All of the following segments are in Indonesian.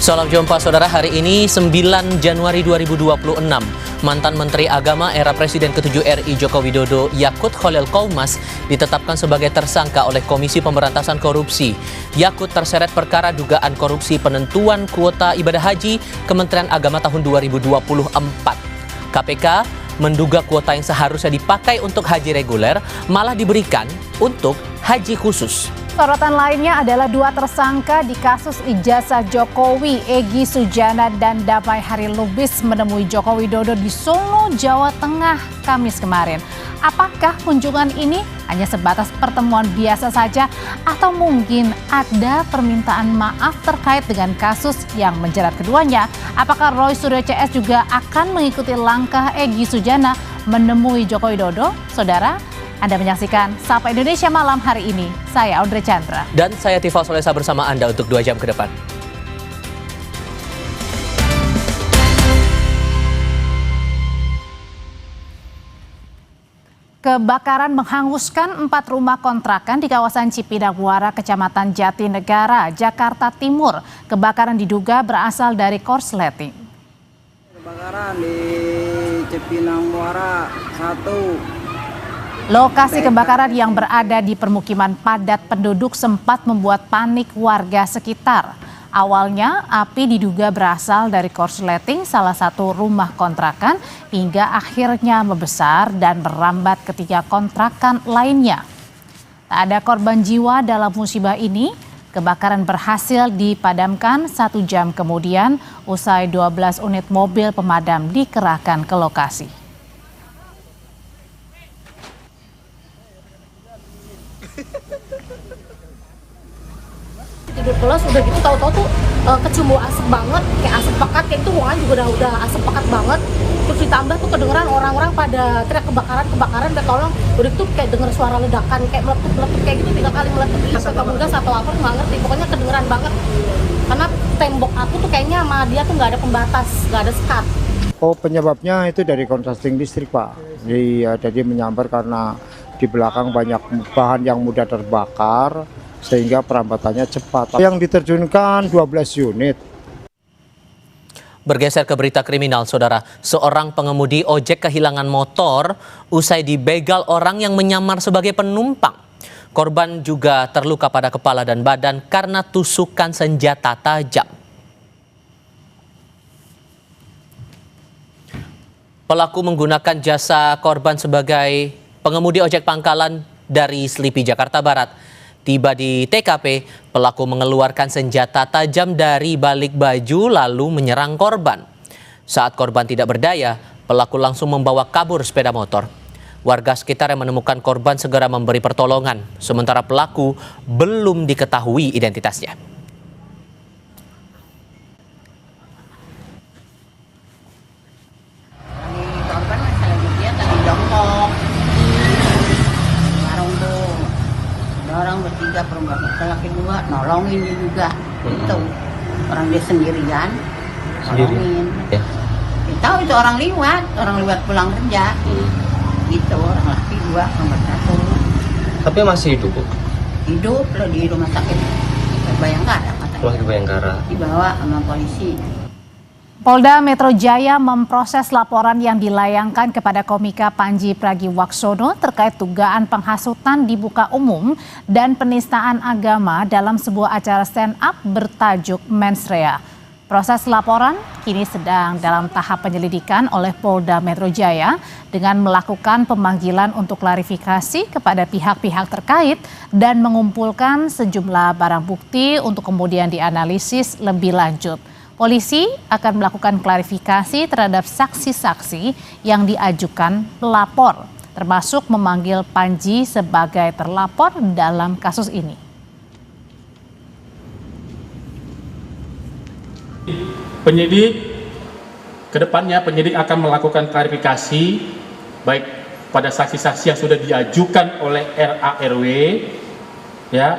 Salam jumpa saudara, hari ini 9 Januari 2026. Mantan Menteri Agama era Presiden ke-7 RI Joko Widodo Yakut Khalil Qaumas ditetapkan sebagai tersangka oleh Komisi Pemberantasan Korupsi. Yakut terseret perkara dugaan korupsi penentuan kuota ibadah haji Kementerian Agama tahun 2024. KPK menduga kuota yang seharusnya dipakai untuk haji reguler malah diberikan untuk haji khusus. Sorotan lainnya adalah dua tersangka di kasus ijazah Jokowi, Egy Sujana dan Damai Harilubis menemui Joko Widodo di Solo, Jawa Tengah, Kamis kemarin. Apakah kunjungan ini hanya sebatas pertemuan biasa saja atau mungkin ada permintaan maaf terkait dengan kasus yang menjerat keduanya? Apakah Roy Suryo CS juga akan mengikuti langkah Egy Sujana menemui Joko Widodo? Saudara, Anda menyaksikan Sapa Indonesia Malam hari ini. Saya Audrey Chandra. Dan saya Tifal Solesa bersama Anda untuk 2 jam ke depan. Kebakaran menghanguskan 4 rumah kontrakan di kawasan Cipinang Muara, Kecamatan Jatinegara, Jakarta Timur. Kebakaran diduga berasal dari korsleting. Kebakaran di Cipinang Muara 1. Lokasi kebakaran yang berada di permukiman padat penduduk sempat membuat panik warga sekitar. Awalnya api diduga berasal dari korsleting salah satu rumah kontrakan hingga akhirnya membesar dan merambat ke 3 kontrakan lainnya. Tak ada korban jiwa dalam musibah ini. Kebakaran berhasil dipadamkan 1 jam kemudian usai 12 unit mobil pemadam dikerahkan ke lokasi. Tidur pulas udah gitu tahu-tahu tuh kecium bau asap banget, kayak asap pekat, kayak itu ruangan juga udah asap pekat banget. Terus ditambah tuh kedengeran orang-orang pada teriak kebakaran, udah tolong. Udah tuh kayak denger suara ledakan, kayak meletup kayak gitu 3 kali meletup. Atau gas atau apa nggak ngerti, pokoknya kedengeran banget. Karena tembok aku tuh kayaknya sama dia tuh nggak ada pembatas, nggak ada sekat. Oh, penyebabnya itu dari korsleting listrik, Pak. Jadi menyambar karena di belakang banyak bahan yang mudah terbakar sehingga perambatannya cepat. Yang diterjunkan 12 unit. Bergeser ke berita kriminal, saudara. Seorang pengemudi ojek kehilangan motor usai dibegal orang yang menyamar sebagai penumpang. Korban juga terluka pada kepala dan badan karena tusukan senjata tajam. Pelaku menggunakan jasa korban sebagai pengemudi ojek pangkalan dari Selipi, Jakarta Barat. Tiba di TKP, pelaku mengeluarkan senjata tajam dari balik baju lalu menyerang korban. Saat korban tidak berdaya, pelaku langsung membawa kabur sepeda motor. Warga sekitar yang menemukan korban segera memberi pertolongan, sementara pelaku belum diketahui identitasnya. Korban lagi dia tadi jongkok warung tuh, ada orang bertiga, perempuan laki 2 nolongin dia juga. Itu orang dia sendirian nolongin ya. Tahu itu orang lewat pulang kerja. Gitu, orang laki 2, perempuan 1. Tapi masih hidup, Bu? Hidup loh di rumah sakit Bayangkara katanya. Masih Bayangkara. Dibawa sama polisi. Polda Metro Jaya memproses laporan yang dilayangkan kepada komika Panji Pragiwaksono terkait dugaan penghasutan di muka umum dan penistaan agama dalam sebuah acara stand up bertajuk Mensrea. Proses laporan kini sedang dalam tahap penyelidikan oleh Polda Metro Jaya dengan melakukan pemanggilan untuk klarifikasi kepada pihak-pihak terkait dan mengumpulkan sejumlah barang bukti untuk kemudian dianalisis lebih lanjut. Polisi akan melakukan klarifikasi terhadap saksi-saksi yang diajukan pelapor, termasuk memanggil Panji sebagai terlapor dalam kasus ini. Kedepannya penyidik akan melakukan klarifikasi baik pada saksi-saksi yang sudah diajukan oleh RARW, ya,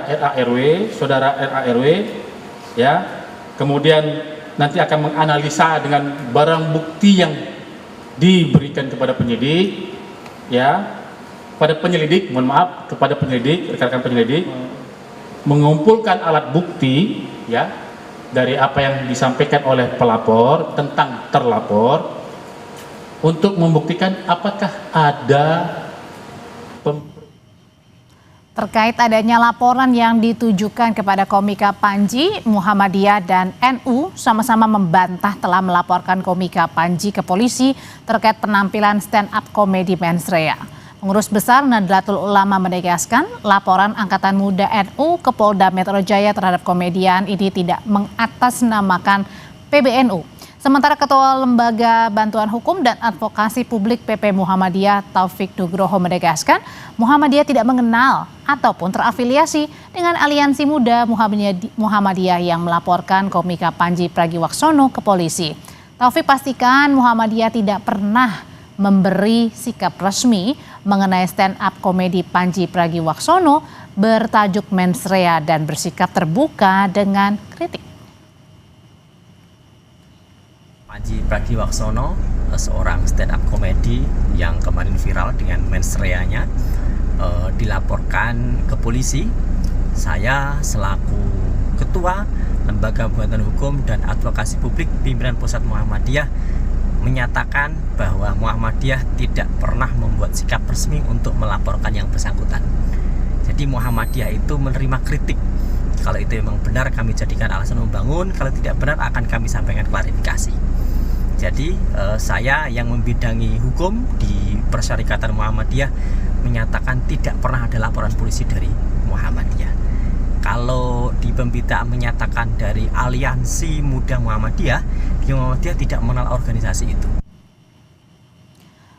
saudara RARW, ya, kemudian nanti akan menganalisa dengan barang bukti yang diberikan kepada penyidik, ya, rekan-rekan penyelidik, mengumpulkan alat bukti, ya, dari apa yang disampaikan oleh pelapor tentang terlapor untuk membuktikan apakah ada Terkait adanya laporan yang ditujukan kepada komika Panji, Muhammadiyah dan NU sama-sama membantah telah melaporkan komika Panji ke polisi terkait penampilan stand-up komedi Mensreya. Pengurus Besar Nahdlatul Ulama menegaskan laporan Angkatan Muda NU ke Polda Metro Jaya terhadap komedian ini tidak mengatasnamakan PBNU. Sementara Ketua Lembaga Bantuan Hukum dan Advokasi Publik PP Muhammadiyah Taufik Nugroho menegaskan Muhammadiyah tidak mengenal ataupun terafiliasi dengan Aliansi Muda Muhammadiyah yang melaporkan komika Panji Pragiwaksono ke polisi. Taufik pastikan Muhammadiyah tidak pernah memberi sikap resmi mengenai stand-up komedi Panji Pragiwaksono bertajuk Mensreya dan bersikap terbuka dengan kritik. Panji Pragiwaksono, seorang stand-up komedi yang kemarin viral dengan mensreanya, dilaporkan ke polisi. Saya selaku Ketua Lembaga Bantuan Hukum dan Advokasi Publik Pimpinan Pusat Muhammadiyah menyatakan bahwa Muhammadiyah tidak pernah membuat sikap resmi untuk melaporkan yang bersangkutan. Jadi Muhammadiyah itu menerima kritik. Kalau itu memang benar kami jadikan alasan membangun, kalau tidak benar akan kami sampaikan klarifikasi. Jadi saya yang membidangi hukum di Persyarikatan Muhammadiyah menyatakan tidak pernah ada laporan polisi dari Muhammadiyah. Kalau di pemberitaan menyatakan dari Aliansi Muda Muhammadiyah tidak mengenal organisasi itu.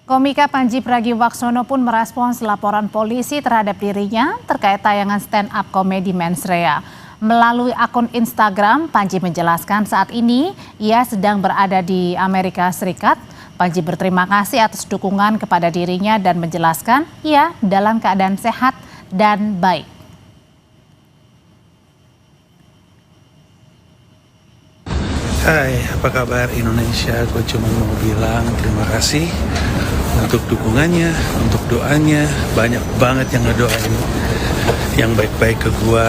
Komika Panji Pragiwaksono pun merespons laporan polisi terhadap dirinya terkait tayangan stand-up komedi Mensreya. Melalui akun Instagram, Panji menjelaskan saat ini ia sedang berada di Amerika Serikat. Panji berterima kasih atas dukungan kepada dirinya dan menjelaskan ia dalam keadaan sehat dan baik. Hai, apa kabar Indonesia? Gue cuma mau bilang terima kasih untuk dukungannya, untuk doanya. Banyak banget yang ngedoain yang baik-baik ke gue.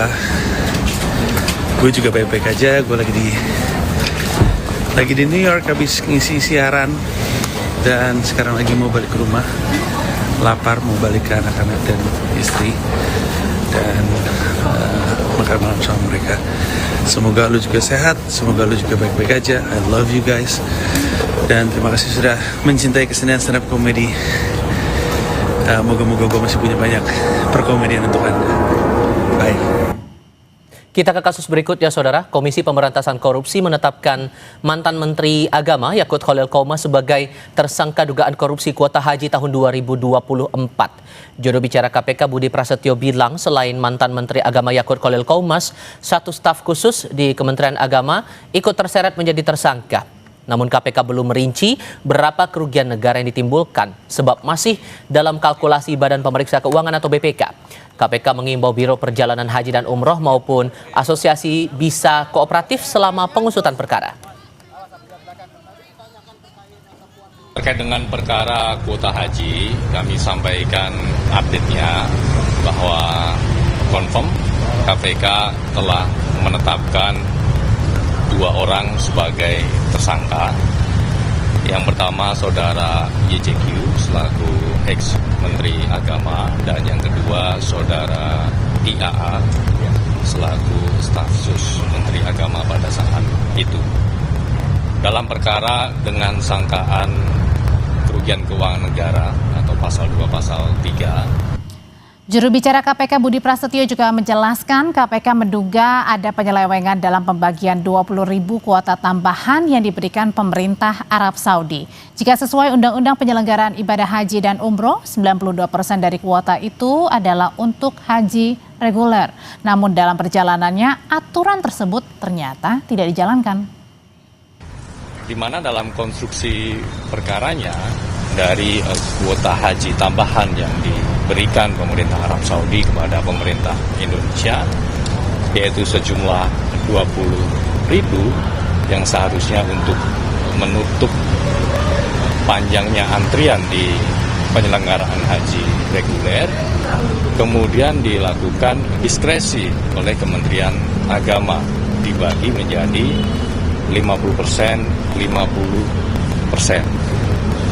Gue juga baik-baik aja. Gue lagi di New York habis ngisi siaran dan sekarang lagi mau balik ke rumah. Lapar, mau balik ke anak-anak dan istri dan makan malam sama mereka. Semoga lu juga sehat, semoga lu juga baik-baik aja. I love you guys. Dan terima kasih sudah mencintai kesenian stand-up komedi. Moga-moga gue masih punya banyak perkomedian untuk Anda. Bye. Kita ke kasus berikutnya, Saudara. Komisi Pemberantasan Korupsi menetapkan mantan Menteri Agama Yakut Kholil Qoumas sebagai tersangka dugaan korupsi kuota haji tahun 2024. Juru bicara KPK Budi Prasetyo bilang selain mantan Menteri Agama Yakut Kholil Qoumas, satu staf khusus di Kementerian Agama ikut terseret menjadi tersangka. Namun KPK belum merinci berapa kerugian negara yang ditimbulkan sebab masih dalam kalkulasi Badan Pemeriksa Keuangan atau BPK. KPK mengimbau Biro Perjalanan Haji dan Umroh maupun asosiasi bisa kooperatif selama pengusutan perkara. Terkait dengan perkara kuota haji, kami sampaikan update-nya bahwa confirm KPK telah menetapkan 2 orang sebagai tersangka. Yang pertama Saudara YJQ selaku ex-Menteri Agama dan yang kedua Saudara IAA selaku staf sus Menteri Agama pada saat itu. Dalam perkara dengan sangkaan kerugian keuangan negara atau pasal 2 pasal 3. Juru bicara KPK Budi Prasetyo juga menjelaskan KPK menduga ada penyelewengan dalam pembagian 20.000 kuota tambahan yang diberikan pemerintah Arab Saudi. Jika sesuai Undang-Undang Penyelenggaraan Ibadah Haji dan Umroh, 92% dari kuota itu adalah untuk haji reguler. Namun dalam perjalanannya aturan tersebut ternyata tidak dijalankan. Di mana dalam konstruksi perkaranya dari kuota haji tambahan yang diberikan pemerintah Arab Saudi kepada pemerintah Indonesia yaitu sejumlah 20.000 yang seharusnya untuk menutup panjangnya antrian di penyelenggaraan haji reguler, kemudian dilakukan diskresi oleh Kementerian Agama dibagi menjadi 50%, 50%.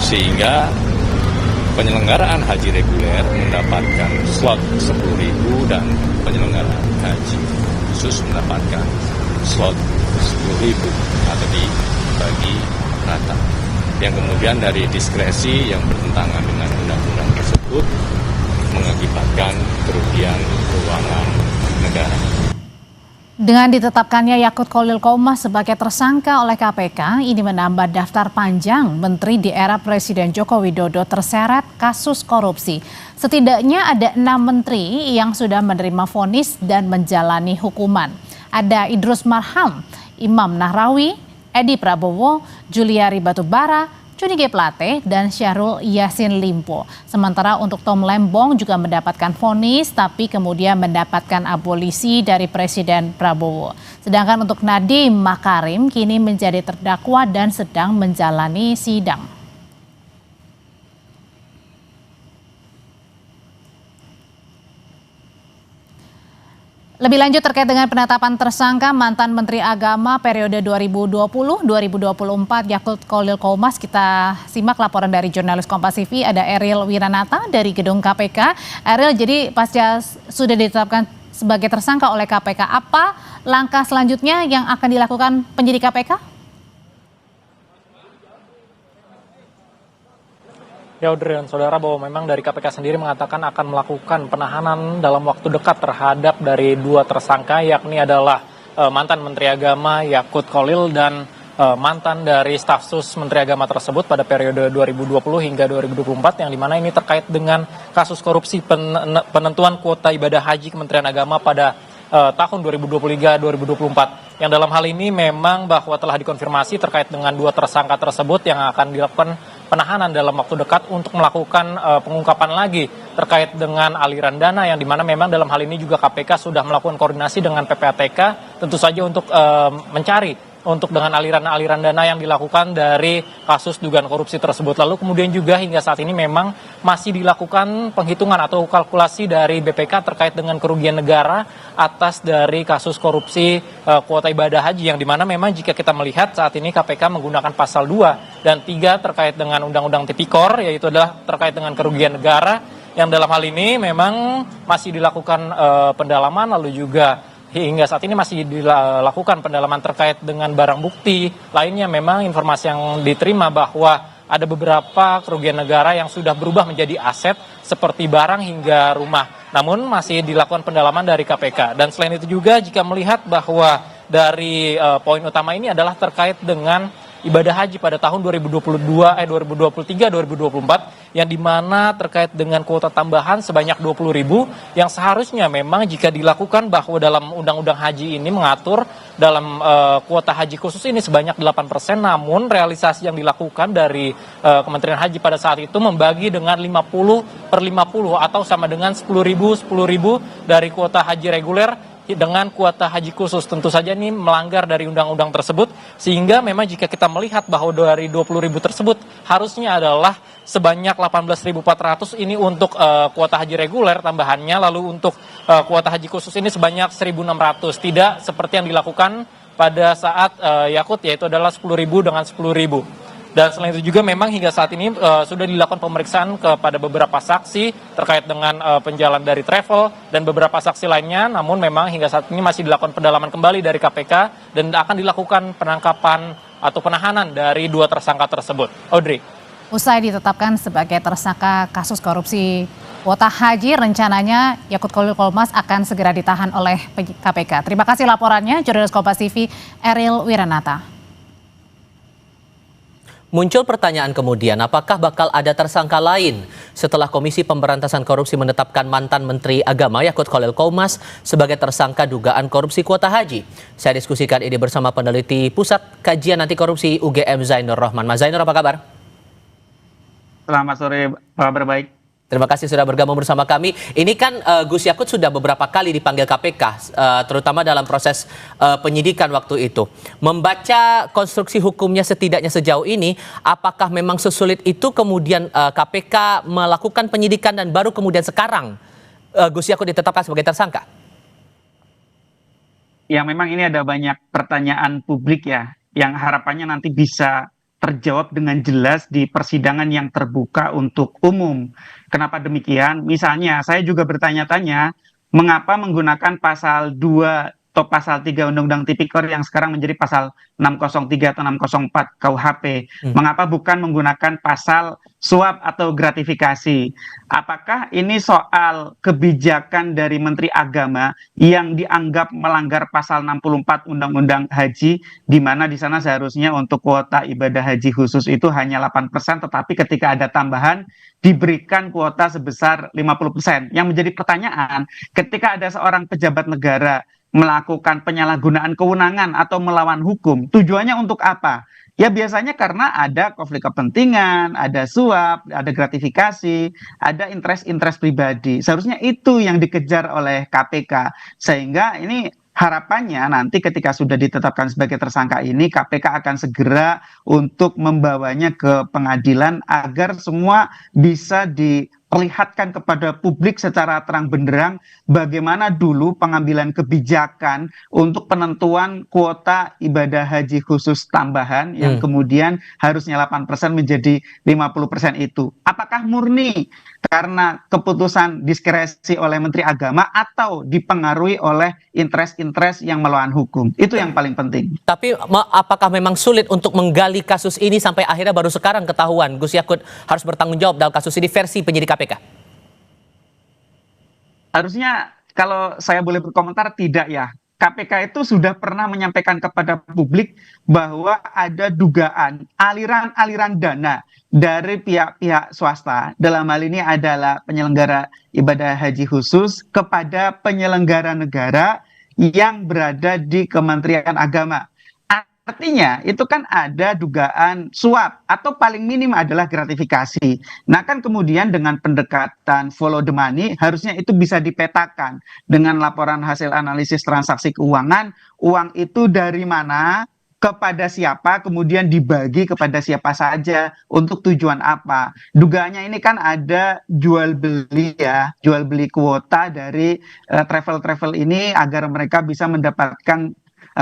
Sehingga penyelenggaraan haji reguler mendapatkan slot 10.000 dan penyelenggaraan haji khusus mendapatkan slot 10.000 atau dibagi rata. Yang kemudian dari diskresi yang bertentangan dengan undang-undang tersebut mengakibatkan kerugian keuangan negara. Dengan ditetapkannya Yakut Khalil Qaumas sebagai tersangka oleh KPK, ini menambah daftar panjang menteri di era Presiden Joko Widodo terseret kasus korupsi. Setidaknya ada 6 menteri yang sudah menerima vonis dan menjalani hukuman. Ada Idrus Marham, Imam Nahrawi, Edi Prabowo, Juliari Batubara, Johnny G. Plate, dan Syahrul Yassin Limpo. Sementara untuk Tom Lembong juga mendapatkan vonis tapi kemudian mendapatkan abolisi dari Presiden Prabowo. Sedangkan untuk Nadiem Makarim kini menjadi terdakwa dan sedang menjalani sidang. Lebih lanjut terkait dengan penetapan tersangka mantan Menteri Agama periode 2020-2024 Yakut Khalil Qaumas, kita simak laporan dari jurnalis Kompas TV, ada Eril Wiranata dari gedung KPK. Eril, jadi pasca sudah ditetapkan sebagai tersangka oleh KPK, apa langkah selanjutnya yang akan dilakukan penyidik KPK? Ya, Audrey dan saudara, bahwa memang dari KPK sendiri mengatakan akan melakukan penahanan dalam waktu dekat terhadap dari 2 tersangka, yakni adalah mantan Menteri Agama Yakut Khalil dan mantan dari stafsus Menteri Agama tersebut pada periode 2020 hingga 2024, yang dimana ini terkait dengan kasus korupsi penentuan kuota ibadah haji Kementerian Agama pada tahun 2023-2024. Yang dalam hal ini memang bahwa telah dikonfirmasi terkait dengan 2 tersangka tersebut yang akan dilakukan penahanan dalam waktu dekat untuk melakukan pengungkapan lagi terkait dengan aliran dana, yang dimana memang dalam hal ini juga KPK sudah melakukan koordinasi dengan PPATK tentu saja untuk mencari untuk dengan aliran-aliran dana yang dilakukan dari kasus dugaan korupsi tersebut. Lalu kemudian juga hingga saat ini memang masih dilakukan penghitungan atau kalkulasi dari BPK terkait dengan kerugian negara atas dari kasus korupsi kuota ibadah haji, yang dimana memang jika kita melihat saat ini KPK menggunakan pasal 2 dan 3 terkait dengan Undang-Undang Tipikor, yaitu adalah terkait dengan kerugian negara, yang dalam hal ini memang masih dilakukan pendalaman, lalu juga hingga saat ini masih dilakukan pendalaman terkait dengan barang bukti lainnya. Memang informasi yang diterima bahwa ada beberapa kerugian negara yang sudah berubah menjadi aset seperti barang hingga rumah. Namun masih dilakukan pendalaman dari KPK. Dan selain itu juga jika melihat bahwa dari poin utama ini adalah terkait dengan ibadah haji pada tahun 2023-2024 yang dimana terkait dengan kuota tambahan sebanyak 20.000 yang seharusnya memang jika dilakukan bahwa dalam undang-undang haji ini mengatur dalam kuota haji khusus ini sebanyak 8%, namun realisasi yang dilakukan dari Kementerian Haji pada saat itu membagi dengan 50/50 atau sama dengan 10.000 dari kuota haji reguler dengan kuota haji khusus. Tentu saja ini melanggar dari undang-undang tersebut, sehingga memang jika kita melihat bahwa dari 20.000 tersebut harusnya adalah sebanyak 18.400 ini untuk kuota haji reguler tambahannya, lalu untuk kuota haji khusus ini sebanyak 1.600, tidak seperti yang dilakukan pada saat Yakut, yaitu adalah 10.000 dengan 10.000. Dan selain itu juga memang hingga saat ini sudah dilakukan pemeriksaan kepada beberapa saksi terkait dengan penjalan dari travel dan beberapa saksi lainnya. Namun memang hingga saat ini masih dilakukan pendalaman kembali dari KPK dan akan dilakukan penangkapan atau penahanan dari 2 tersangka tersebut. Audrey. Usai ditetapkan sebagai tersangka kasus korupsi kuota haji, rencananya Yakut Khalil Qaumas akan segera ditahan oleh KPK. Terima kasih laporannya, jurnalis Kompas TV Eril Wiranata. Muncul pertanyaan kemudian, apakah bakal ada tersangka lain setelah Komisi Pemberantasan Korupsi menetapkan mantan Menteri Agama Yakut Khalil Qaumas sebagai tersangka dugaan korupsi kuota haji? Saya diskusikan ini bersama peneliti Pusat Kajian Anti Korupsi UGM Zainur Rahman. Mas Zainur, apa kabar? Selamat sore, kabar baik. Terima kasih sudah bergabung bersama kami. Ini kan Gus Yakut sudah beberapa kali dipanggil KPK, terutama dalam proses penyidikan waktu itu. Membaca konstruksi hukumnya setidaknya sejauh ini, apakah memang sesulit itu kemudian KPK melakukan penyidikan dan baru kemudian sekarang Gus Yakut ditetapkan sebagai tersangka? Ya, memang ini ada banyak pertanyaan publik ya, yang harapannya nanti bisa terjawab dengan jelas di persidangan yang terbuka untuk umum. Kenapa demikian? Misalnya, saya juga bertanya-tanya, mengapa menggunakan pasal 2 atau pasal 3 Undang-Undang Tipikor yang sekarang menjadi pasal 603 atau 604 KUHP? Mengapa bukan menggunakan pasal suap atau gratifikasi? Apakah ini soal kebijakan dari Menteri Agama yang dianggap melanggar pasal 64 Undang-Undang Haji, di mana di sana seharusnya untuk kuota ibadah haji khusus itu hanya 8%, tetapi ketika ada tambahan diberikan kuota sebesar 50%. Yang menjadi pertanyaan, ketika ada seorang pejabat negara melakukan penyalahgunaan kewenangan atau melawan hukum, tujuannya untuk apa? Ya biasanya karena ada konflik kepentingan, ada suap, ada gratifikasi, ada interest pribadi. Seharusnya itu yang dikejar oleh KPK. Sehingga ini harapannya nanti ketika sudah ditetapkan sebagai tersangka ini, KPK akan segera untuk membawanya ke pengadilan agar semua bisa diperlihatkan kepada publik secara terang benderang bagaimana dulu pengambilan kebijakan untuk penentuan kuota ibadah haji khusus tambahan yang kemudian harusnya 8% menjadi 50% itu. Apakah murni karena keputusan diskresi oleh Menteri Agama atau dipengaruhi oleh interest yang melawan hukum? Itu yang paling penting. Tapi apakah memang sulit untuk menggali kasus ini sampai akhirnya baru sekarang ketahuan Gus Yakut harus bertanggung jawab dalam kasus ini versi penyidik KPK? Harusnya kalau saya boleh berkomentar, tidak ya. KPK itu sudah pernah menyampaikan kepada publik bahwa ada dugaan aliran dana dari pihak-pihak swasta, dalam hal ini adalah penyelenggara ibadah haji khusus, kepada penyelenggara negara yang berada di Kementerian Agama. Artinya itu kan ada dugaan suap atau paling minim adalah gratifikasi. Nah kan kemudian dengan pendekatan follow the money harusnya itu bisa dipetakan dengan laporan hasil analisis transaksi keuangan, uang itu dari mana, kepada siapa, kemudian dibagi kepada siapa saja, untuk tujuan apa. Dugaannya ini kan ada jual beli kuota dari travel ini agar mereka bisa mendapatkan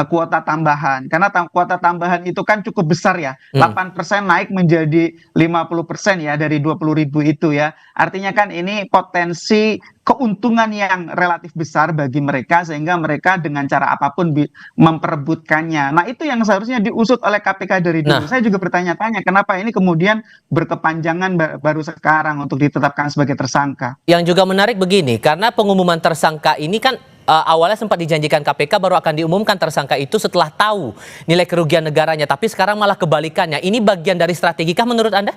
kuota tambahan, karena kuota tambahan itu kan cukup besar ya, 8% naik menjadi 50% ya dari 20.000 itu ya, artinya kan ini potensi keuntungan yang relatif besar bagi mereka sehingga mereka dengan cara apapun memperebutkannya. Nah itu yang seharusnya diusut oleh KPK dari dulu. Saya juga bertanya-tanya kenapa ini kemudian berkepanjangan baru sekarang untuk ditetapkan sebagai tersangka. Yang juga menarik begini, karena pengumuman tersangka ini kan awalnya sempat dijanjikan KPK baru akan diumumkan tersangka itu setelah tahu nilai kerugian negaranya, tapi sekarang malah kebalikannya. Ini bagian dari strategi kah menurut Anda?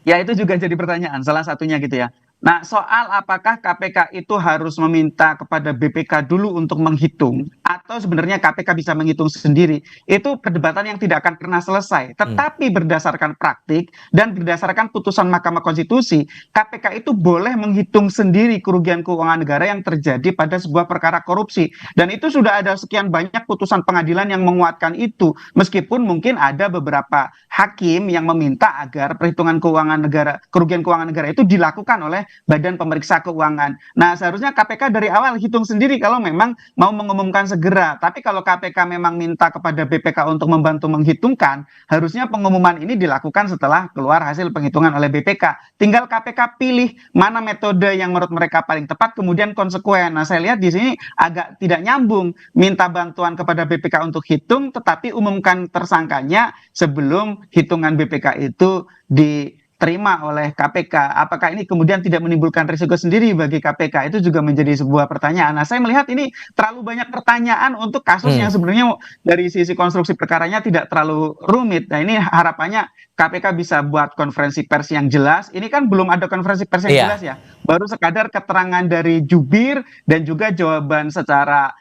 Ya itu juga jadi pertanyaan, salah satunya gitu ya. Nah soal apakah KPK itu harus meminta kepada BPK dulu untuk menghitung atau sebenarnya KPK bisa menghitung sendiri, itu perdebatan yang tidak akan pernah selesai. Tetapi berdasarkan praktik dan berdasarkan putusan Mahkamah Konstitusi, KPK itu boleh menghitung sendiri kerugian keuangan negara yang terjadi pada sebuah perkara korupsi. Dan itu sudah ada sekian banyak putusan pengadilan yang menguatkan itu. Meskipun mungkin ada beberapa hakim yang meminta agar perhitungan keuangan negara, kerugian keuangan negara itu dilakukan oleh Badan Pemeriksa Keuangan. Nah seharusnya KPK dari awal hitung sendiri kalau memang mau mengumumkan segera. Tapi kalau KPK memang minta kepada BPK untuk membantu menghitungkan, harusnya pengumuman ini dilakukan setelah keluar hasil penghitungan oleh BPK. Tinggal KPK pilih mana metode yang menurut mereka paling tepat, kemudian konsekuen. Nah saya lihat di sini agak tidak nyambung, minta bantuan kepada BPK untuk hitung, tetapi umumkan tersangkanya sebelum hitungan BPK itu diterima oleh KPK. Apakah ini kemudian tidak menimbulkan risiko sendiri bagi KPK? Itu juga menjadi sebuah pertanyaan. Nah, saya melihat ini terlalu banyak pertanyaan untuk kasus yang sebenarnya dari sisi konstruksi perkaranya tidak terlalu rumit. Nah, ini harapannya KPK bisa buat konferensi pers yang jelas. Ini kan belum ada konferensi pers yang jelas ya. Baru sekadar keterangan dari jubir dan juga jawaban secara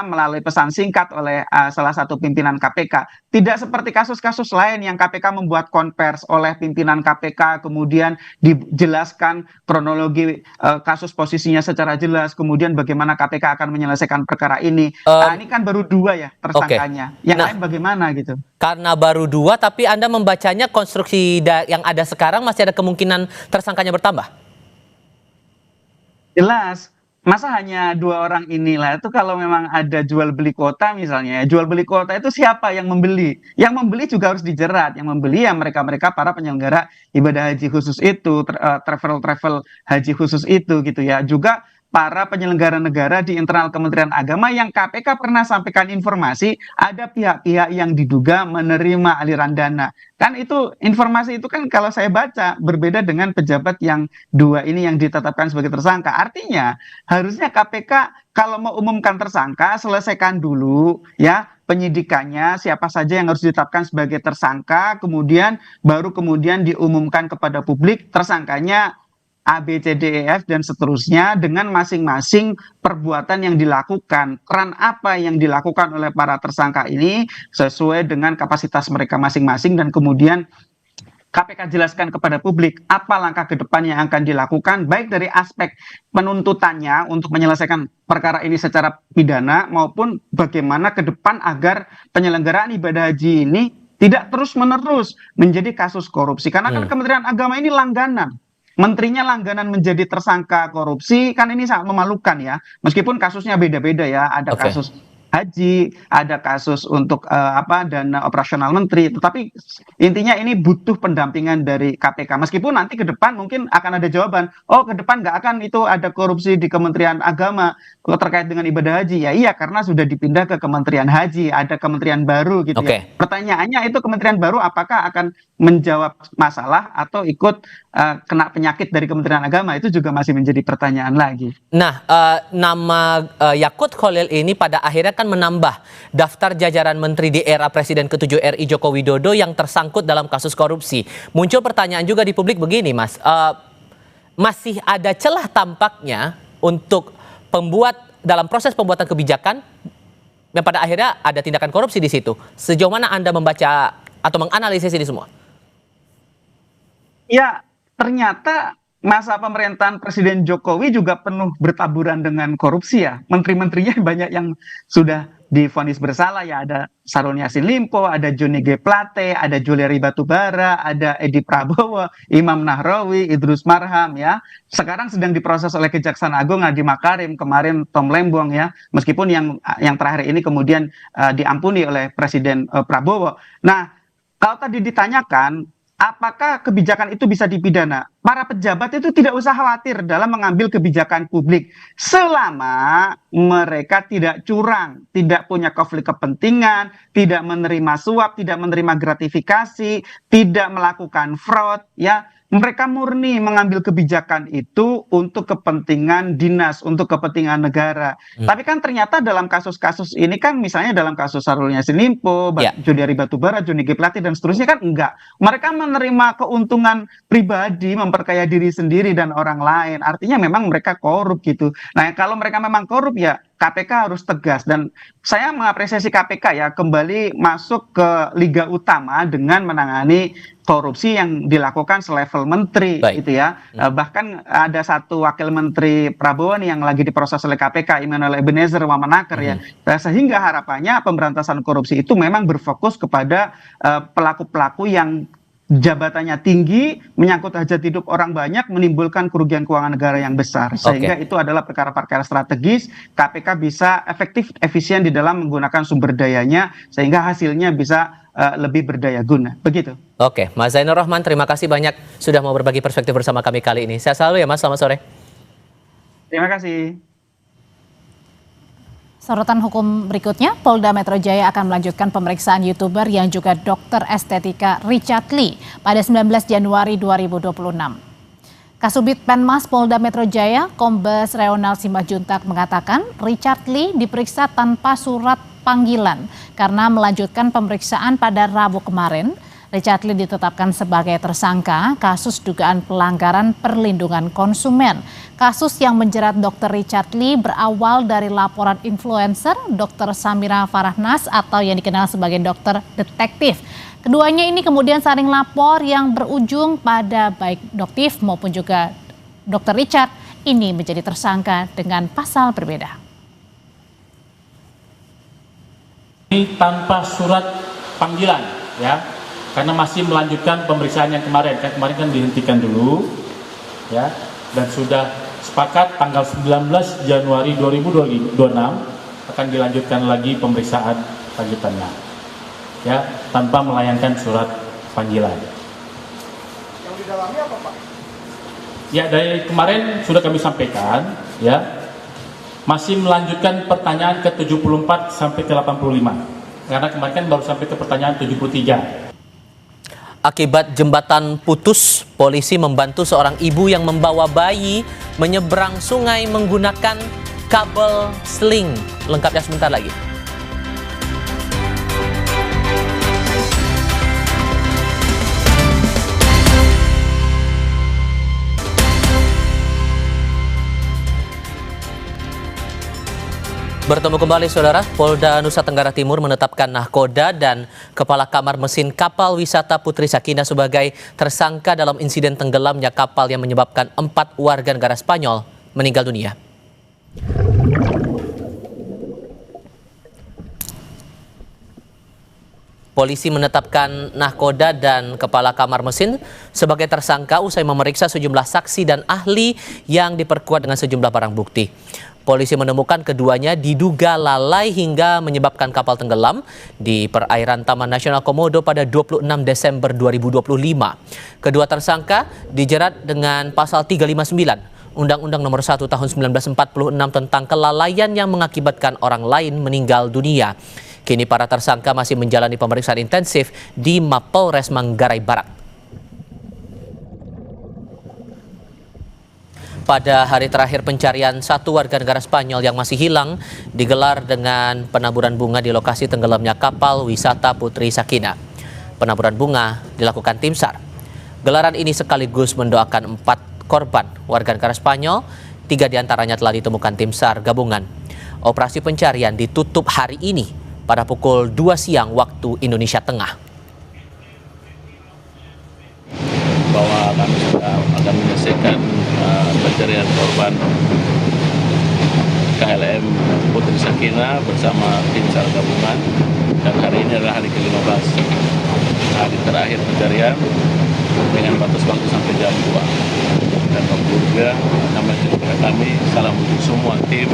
melalui pesan singkat oleh salah satu pimpinan KPK. Tidak seperti kasus-kasus lain yang KPK membuat konvers oleh pimpinan KPK, kemudian dijelaskan kronologi kasus posisinya secara jelas, kemudian bagaimana KPK akan menyelesaikan perkara ini. Nah, ini kan baru 2 ya tersangkanya. Yang lain bagaimana gitu? Karena baru 2, tapi Anda membacanya konstruksi yang ada sekarang masih ada kemungkinan tersangkanya bertambah? Jelas. masa hanya 2 orang inilah, itu kalau memang ada jual beli kuota misalnya, jual beli kuota itu siapa yang membeli? Yang membeli juga harus dijerat, yang membeli ya mereka-mereka para penyelenggara ibadah haji khusus itu, travel haji khusus itu gitu ya. Juga para penyelenggara negara di internal Kementerian Agama yang KPK pernah sampaikan informasi ada pihak-pihak yang diduga menerima aliran dana. Kan itu informasi itu kan kalau saya baca berbeda dengan pejabat yang 2 ini yang ditetapkan sebagai tersangka. Artinya harusnya KPK kalau mau umumkan tersangka selesaikan dulu ya penyidikannya, siapa saja yang harus ditetapkan sebagai tersangka, baru kemudian diumumkan kepada publik tersangkanya A, B, C, D, E, F, dan seterusnya dengan masing-masing perbuatan yang dilakukan. Peran apa yang dilakukan oleh para tersangka ini sesuai dengan kapasitas mereka masing-masing dan kemudian KPK jelaskan kepada publik apa langkah ke depan yang akan dilakukan baik dari aspek penuntutannya untuk menyelesaikan perkara ini secara pidana maupun bagaimana ke depan agar penyelenggaraan ibadah haji ini tidak terus-menerus menjadi kasus korupsi. Karena kan Kementerian Agama ini langganan. Menterinya langganan menjadi tersangka korupsi, kan ini sangat memalukan ya. Meskipun kasusnya beda-beda ya, ada kasus haji, ada kasus untuk dana operasional menteri, tetapi intinya ini butuh pendampingan dari KPK. Meskipun nanti ke depan mungkin akan ada jawaban, oh ke depan nggak akan itu ada korupsi di Kementerian Agama terkait dengan ibadah haji. Ya iya, karena sudah dipindah ke Kementerian Haji, ada kementerian baru gitu ya. Pertanyaannya itu kementerian baru apakah akan menjawab masalah atau ikut kena penyakit dari Kementerian Agama, itu juga masih menjadi pertanyaan lagi. Nah, nama Yakut Kholil ini pada akhirnya kan menambah daftar jajaran menteri di era Presiden ke-7 RI Joko Widodo yang tersangkut dalam kasus korupsi. Muncul pertanyaan juga di publik begini, Mas. Masih ada celah tampaknya untuk dalam proses pembuatan kebijakan dan pada akhirnya ada tindakan korupsi di situ. Sejauh mana Anda membaca atau menganalisis ini semua? Ya, ternyata masa pemerintahan Presiden Jokowi juga penuh bertaburan dengan korupsi ya. Menteri-menterinya banyak yang sudah divonis bersalah ya. Ada Syahrul Yassin Limpo, ada Johnny G. Plate, ada Juliari Batubara, ada Edi Prabowo, Imam Nahrawi, Idrus Marham ya. Sekarang sedang diproses oleh Kejaksaan Agung Nadiem Makarim, kemarin Tom Lembong ya. Meskipun yang terakhir ini kemudian diampuni oleh Presiden Prabowo. Nah, kalau tadi ditanyakan apakah kebijakan itu bisa dipidana? Para pejabat itu tidak usah khawatir dalam mengambil kebijakan publik selama mereka tidak curang, tidak punya konflik kepentingan, tidak menerima suap, tidak menerima gratifikasi, tidak melakukan fraud, ya. Mereka murni mengambil kebijakan itu untuk kepentingan dinas, untuk kepentingan negara. Tapi kan ternyata dalam kasus-kasus ini kan misalnya dalam kasus Syahrul Yassin Limpo, Juliari Batubara, Johnny G. Plate dan seterusnya kan enggak. Mereka menerima keuntungan pribadi, memperkaya diri sendiri dan orang lain. Artinya memang mereka korup gitu. Nah, kalau mereka memang korup ya KPK harus tegas, dan saya mengapresiasi KPK ya kembali masuk ke liga utama dengan menangani korupsi yang dilakukan selevel menteri gitu ya. Bahkan ada satu wakil menteri Prabowo nih yang lagi diproses oleh KPK, Immanuel Ebenezer Wamenaker ya. Sehingga harapannya pemberantasan korupsi itu memang berfokus kepada pelaku-pelaku yang jabatannya tinggi, menyangkut hajat hidup orang banyak, menimbulkan kerugian keuangan negara yang besar. Sehingga itu adalah perkara-perkara strategis, KPK bisa efektif, efisien di dalam menggunakan sumber dayanya, sehingga hasilnya bisa lebih berdaya guna. Begitu. Oke, Mas Zainur Rahman, terima kasih banyak sudah mau berbagi perspektif bersama kami kali ini. Sehat selalu ya Mas, selamat sore. Terima kasih. Sorotan hukum berikutnya, Polda Metro Jaya akan melanjutkan pemeriksaan YouTuber yang juga dokter estetika Richard Lee pada 19 Januari 2026. Kasubit Penmas Polda Metro Jaya, Kombes Reonal Simbahjuntak mengatakan Richard Lee diperiksa tanpa surat panggilan karena melanjutkan pemeriksaan pada Rabu kemarin. Richard Lee ditetapkan sebagai tersangka kasus dugaan pelanggaran perlindungan konsumen. Kasus yang menjerat Dr. Richard Lee berawal dari laporan influencer Dr. Samira Farahnas atau yang dikenal sebagai dokter detektif. Keduanya ini kemudian saling lapor yang berujung pada baik Doktif maupun juga Dr. Richard ini menjadi tersangka dengan pasal berbeda. Ini tanpa surat panggilan ya. Karena masih melanjutkan pemeriksaan yang kemarin kan dihentikan dulu ya, dan sudah sepakat tanggal 19 Januari 2026 akan dilanjutkan lagi pemeriksaan lanjutannya, ya, tanpa melayangkan surat panggilan. Yang di dalamnya apa, Pak? Ya, dari kemarin sudah kami sampaikan, ya, masih melanjutkan pertanyaan ke 74 sampai ke 85, karena kemarin kan baru sampai ke pertanyaan 73. Akibat jembatan putus, polisi membantu seorang ibu yang membawa bayi menyeberang sungai menggunakan kabel sling. Lengkapnya sebentar lagi. Bertemu kembali saudara, Polda Nusa Tenggara Timur menetapkan nahkoda dan kepala kamar mesin kapal wisata Putri Sakinah sebagai tersangka dalam insiden tenggelamnya kapal yang menyebabkan 4 warga negara Spanyol meninggal dunia. Polisi menetapkan nahkoda dan kepala kamar mesin sebagai tersangka usai memeriksa sejumlah saksi dan ahli yang diperkuat dengan sejumlah barang bukti. Polisi menemukan keduanya diduga lalai hingga menyebabkan kapal tenggelam di perairan Taman Nasional Komodo pada 26 Desember 2025. Kedua tersangka dijerat dengan pasal 359 Undang-Undang Nomor 1 Tahun 1946 tentang kelalaian yang mengakibatkan orang lain meninggal dunia. Kini para tersangka masih menjalani pemeriksaan intensif di Mapolres Manggarai Barat. Pada hari terakhir pencarian, 1 warga negara Spanyol yang masih hilang digelar dengan penaburan bunga di lokasi tenggelamnya kapal wisata Putri Sakinah. Penaburan bunga dilakukan tim SAR. Gelaran ini sekaligus mendoakan 4 korban warga negara Spanyol, 3 diantaranya telah ditemukan tim SAR gabungan. Operasi pencarian ditutup hari ini pada pukul 2 siang waktu Indonesia Tengah. Bahwa kami sudah akan menyelesaikan pencarian korban KLM Putri Sakinah bersama tim SAR gabungan, dan hari ini adalah hari ke-15, hari terakhir pencarian dengan batas waktu sampai jam 2. Dan juga kepada kami salam untuk semua tim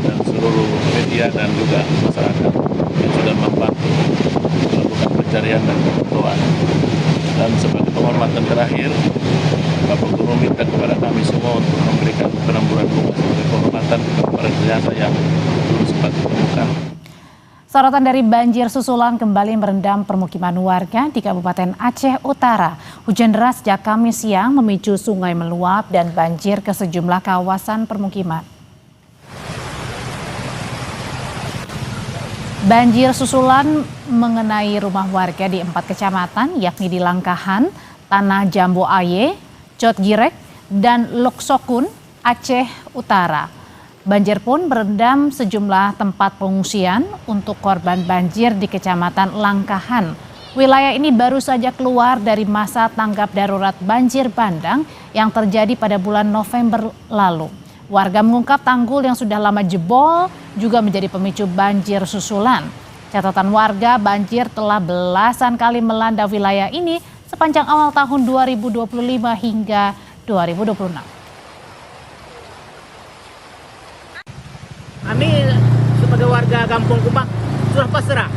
dan seluruh media dan juga masyarakat yang sudah membantu melakukan pencarian dan bantuan. Dan sebagai penghormatan terakhir, Bapak Guru minta kepada kami semua untuk memberikan penaburan bunga sebagai penghormatan kepada jenazah yang dulu sempat ditemukan. Sorotan dari banjir susulan kembali merendam permukiman warga di Kabupaten Aceh Utara. Hujan deras sejak Kamis siang memicu sungai meluap dan banjir ke sejumlah kawasan permukiman. Banjir susulan mengenai rumah warga di 4 kecamatan, yakni di Langkahan, Tanah Jambu Aye, Cot Girek, dan Loksokun, Aceh Utara. Banjir pun merendam sejumlah tempat pengungsian untuk korban banjir di Kecamatan Langkahan. Wilayah ini baru saja keluar dari masa tanggap darurat banjir bandang yang terjadi pada bulan November lalu. Warga mengungkap tanggul yang sudah lama jebol juga menjadi pemicu banjir susulan. Catatan warga, banjir telah belasan kali melanda wilayah ini sepanjang awal tahun 2025 hingga 2026. Kami sebagai warga Kampung Kumbang sudah pasrah.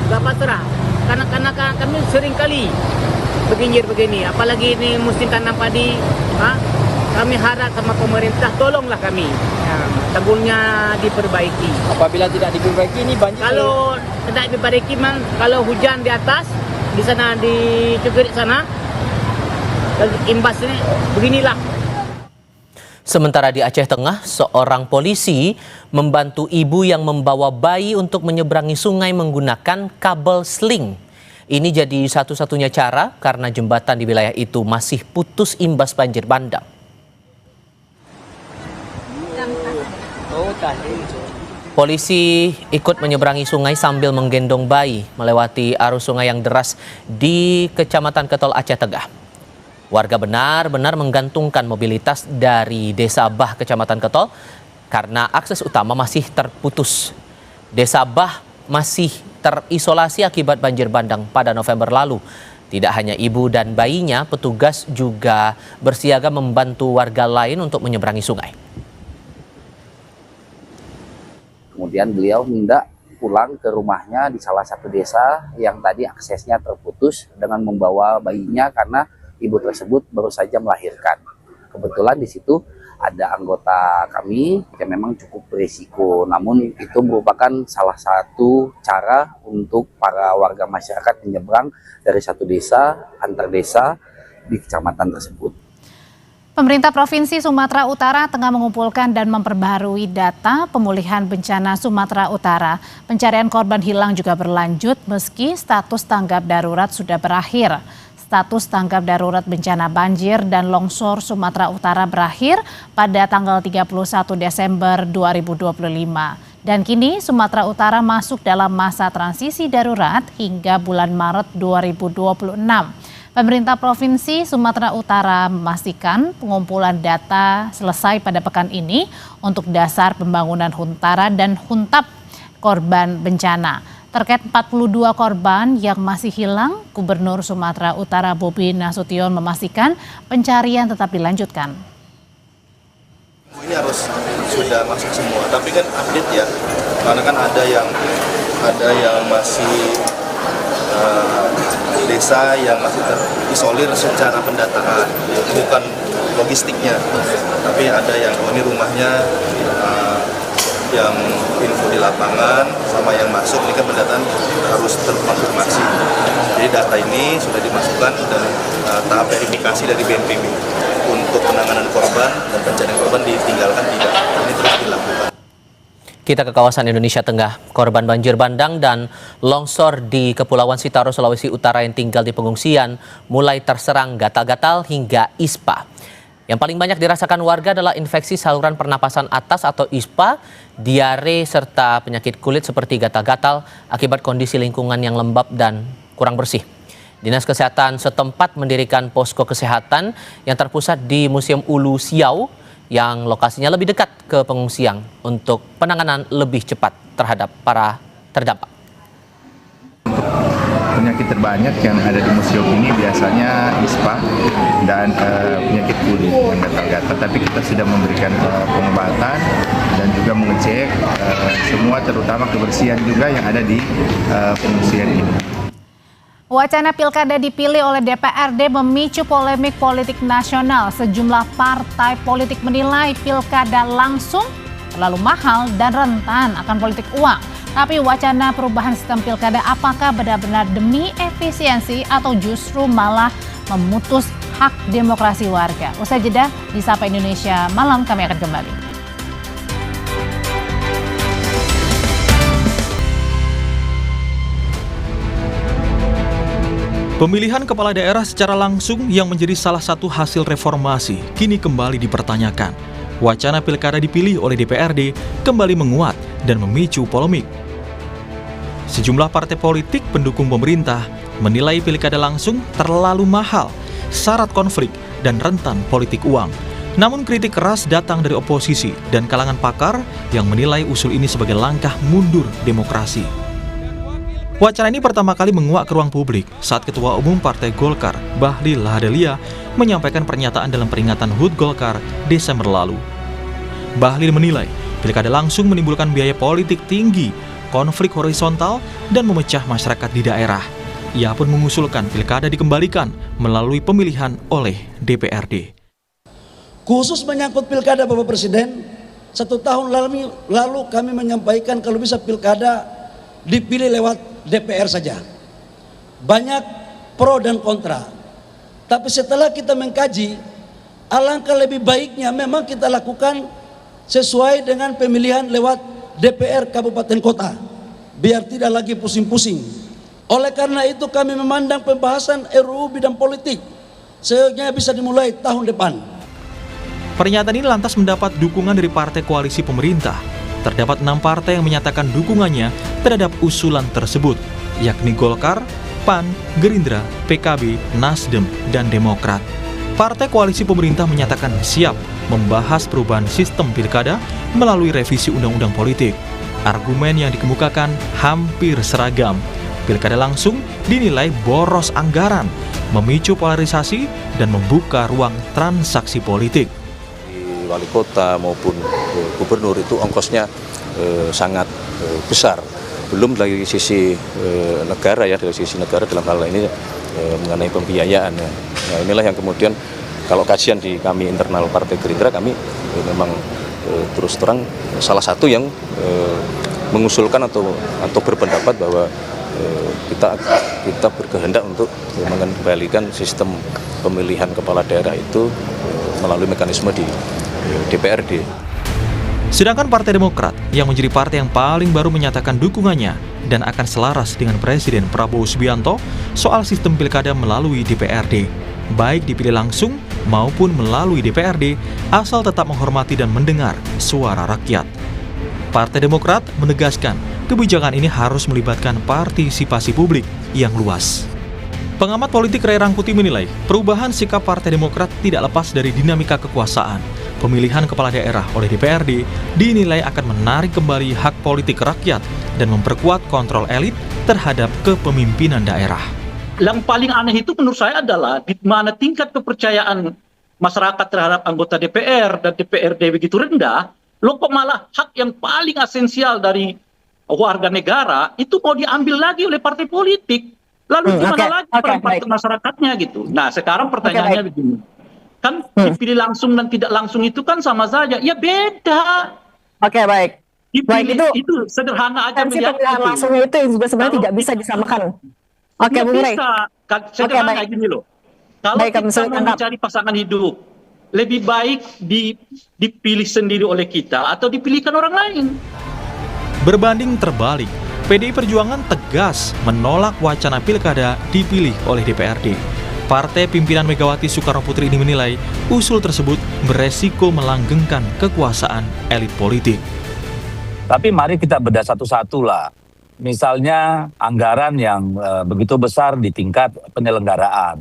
Sudah pasrah. Karena kami sering kali begini, apalagi ini musim tanam padi. Kami harap sama pemerintah tolonglah kami, tanggulnya diperbaiki. Apabila tidak diperbaiki ini banjir. Kalau tidak diperbaiki, kalau hujan di atas, di sana di Cukurik sana, imbas ini beginilah. Sementara di Aceh Tengah, seorang polisi membantu ibu yang membawa bayi untuk menyeberangi sungai menggunakan kabel sling. Ini jadi satu-satunya cara karena jembatan di wilayah itu masih putus imbas banjir bandang. Polisi ikut menyeberangi sungai sambil menggendong bayi melewati arus sungai yang deras di Kecamatan Ketol, Aceh Tengah. Warga benar-benar menggantungkan mobilitas dari Desa Bah, Kecamatan Ketol, karena akses utama masih terputus. Desa Bah masih terisolasi akibat banjir bandang pada November lalu. Tidak hanya ibu dan bayinya, petugas juga bersiaga membantu warga lain untuk menyeberangi sungai. Kemudian beliau hendak pulang ke rumahnya di salah satu desa yang tadi aksesnya terputus dengan membawa bayinya karena ibu tersebut baru saja melahirkan. Kebetulan di situ ada anggota kami yang memang cukup berisiko, namun itu merupakan salah satu cara untuk para warga masyarakat menyeberang dari satu desa antar desa di kecamatan tersebut. Pemerintah Provinsi Sumatera Utara tengah mengumpulkan dan memperbaharui data pemulihan bencana Sumatera Utara. Pencarian korban hilang juga berlanjut meski status tanggap darurat sudah berakhir. Status tanggap darurat bencana banjir dan longsor Sumatera Utara berakhir pada tanggal 31 Desember 2025. Dan kini Sumatera Utara masuk dalam masa transisi darurat hingga bulan Maret 2026. Pemerintah Provinsi Sumatera Utara memastikan pengumpulan data selesai pada pekan ini untuk dasar pembangunan huntara dan huntap korban bencana. Terkait 42 korban yang masih hilang, Gubernur Sumatera Utara Bobi Nasution memastikan pencarian tetap dilanjutkan. Ini harus sudah masuk semua, tapi kan update ya, karena kan ada yang masih desa yang masih terisolir secara pendataan, bukan logistiknya, tapi ada yang ini rumahnya yang info di lapangan sama yang masuk ini kan pendataan harus terkonfirmasi. Jadi data ini sudah dimasukkan dan tahap verifikasi dari BNPB untuk penanganan korban dan pencarian korban ditinggalkan tidak. Ini terus dilakukan. Kita ke kawasan Indonesia Tengah. Korban banjir bandang dan longsor di Kepulauan Sitaro, Sulawesi Utara yang tinggal di pengungsian mulai terserang gatal-gatal hingga ISPA. Yang paling banyak dirasakan warga adalah infeksi saluran pernapasan atas atau ISPA, diare, serta penyakit kulit seperti gatal-gatal akibat kondisi lingkungan yang lembab dan kurang bersih. Dinas Kesehatan setempat mendirikan posko kesehatan yang terpusat di Museum Ulu Siau yang lokasinya lebih dekat ke pengungsian untuk penanganan lebih cepat terhadap para terdampak. Penyakit terbanyak yang ada di museum ini biasanya ISPA dan penyakit kulit yang gatal-gatal. Tapi kita sudah memberikan pengobatan dan juga mengecek semua, terutama kebersihan juga yang ada di pengungsian ini. Wacana pilkada dipilih oleh DPRD memicu polemik politik nasional. Sejumlah partai politik menilai pilkada langsung terlalu mahal dan rentan akan politik uang. Tapi wacana perubahan sistem pilkada apakah benar-benar demi efisiensi atau justru malah memutus hak demokrasi warga? Usai jeda di Sapa Indonesia Malam kami akan kembali. Pemilihan kepala daerah secara langsung yang menjadi salah satu hasil reformasi kini kembali dipertanyakan. Wacana pilkada dipilih oleh DPRD kembali menguat dan memicu polemik. Sejumlah partai politik pendukung pemerintah menilai pilkada langsung terlalu mahal, syarat konflik, dan rentan politik uang. Namun kritik keras datang dari oposisi dan kalangan pakar yang menilai usul ini sebagai langkah mundur demokrasi. Wacana ini pertama kali menguak ke ruang publik saat Ketua Umum Partai Golkar, Bahlil Lahadalia, menyampaikan pernyataan dalam peringatan HUT Golkar Desember lalu. Bahlil menilai pilkada langsung menimbulkan biaya politik tinggi, konflik horizontal, dan memecah masyarakat di daerah. Ia pun mengusulkan pilkada dikembalikan melalui pemilihan oleh DPRD. Khusus menyangkut pilkada Bapak Presiden, 1 tahun lalu kami menyampaikan kalau bisa pilkada dipilih lewat DPR saja. Banyak pro dan kontra. Tapi setelah kita mengkaji, alangkah lebih baiknya memang kita lakukan sesuai dengan pemilihan lewat DPR Kabupaten Kota, biar tidak lagi pusing-pusing. Oleh karena itu kami memandang pembahasan RUU bidang politik seyogyanya bisa dimulai tahun depan. Pernyataan ini lantas mendapat dukungan dari partai koalisi pemerintah. Terdapat 6 partai yang menyatakan dukungannya terhadap usulan tersebut, yakni Golkar, PAN, Gerindra, PKB, Nasdem, dan Demokrat. Partai koalisi pemerintah menyatakan siap membahas perubahan sistem pilkada melalui revisi undang-undang politik. Argumen yang dikemukakan hampir seragam. Pilkada langsung dinilai boros anggaran, memicu polarisasi, dan membuka ruang transaksi politik. Di wali kota maupun gubernur itu ongkosnya sangat besar. Belum dari sisi negara ya, dari sisi negara dalam hal ini mengenai pembiayaan ya. Nah, inilah yang kemudian kalau kajian di kami internal Partai Gerindra, kami memang terus terang salah satu yang mengusulkan atau berpendapat bahwa kita berkehendak untuk mengembalikan sistem pemilihan kepala daerah itu melalui mekanisme di DPRD. Sedangkan Partai Demokrat yang menjadi partai yang paling baru menyatakan dukungannya dan akan selaras dengan Presiden Prabowo Subianto soal sistem pilkada melalui DPRD, baik dipilih langsung maupun melalui DPRD, asal tetap menghormati dan mendengar suara rakyat. Partai Demokrat menegaskan kebijakan ini harus melibatkan partisipasi publik yang luas. Pengamat politik Ray Rangkuti menilai perubahan sikap Partai Demokrat tidak lepas dari dinamika kekuasaan. Pemilihan kepala daerah oleh DPRD dinilai akan menarik kembali hak politik rakyat dan memperkuat kontrol elit terhadap kepemimpinan daerah. Yang paling aneh itu menurut saya adalah di mana tingkat kepercayaan masyarakat terhadap anggota DPR dan DPRD begitu rendah, loh kok malah hak yang paling esensial dari warga negara itu mau diambil lagi oleh partai politik. Lalu gimana lagi peran masyarakatnya gitu. Nah sekarang pertanyaannya begini. Kan dipilih langsung dan tidak langsung itu kan sama saja. Ya beda. Baik. Dipilih, itu sederhana aja melihat pemilihan langsungnya itu juga sebenarnya tidak bisa disamakan. Oke, Bung Ray. Sederhana gini loh. Kalau kita mau mencari pasangan hidup, lebih baik dipilih sendiri oleh kita atau dipilihkan orang lain. Berbanding terbalik, PDI Perjuangan tegas menolak wacana pilkada dipilih oleh DPRD. Partai pimpinan Megawati Soekarnoputri ini menilai usul tersebut beresiko melanggengkan kekuasaan elit politik. Tapi mari kita bedah satu-satu lah. Misalnya anggaran yang begitu besar di tingkat penyelenggaraan.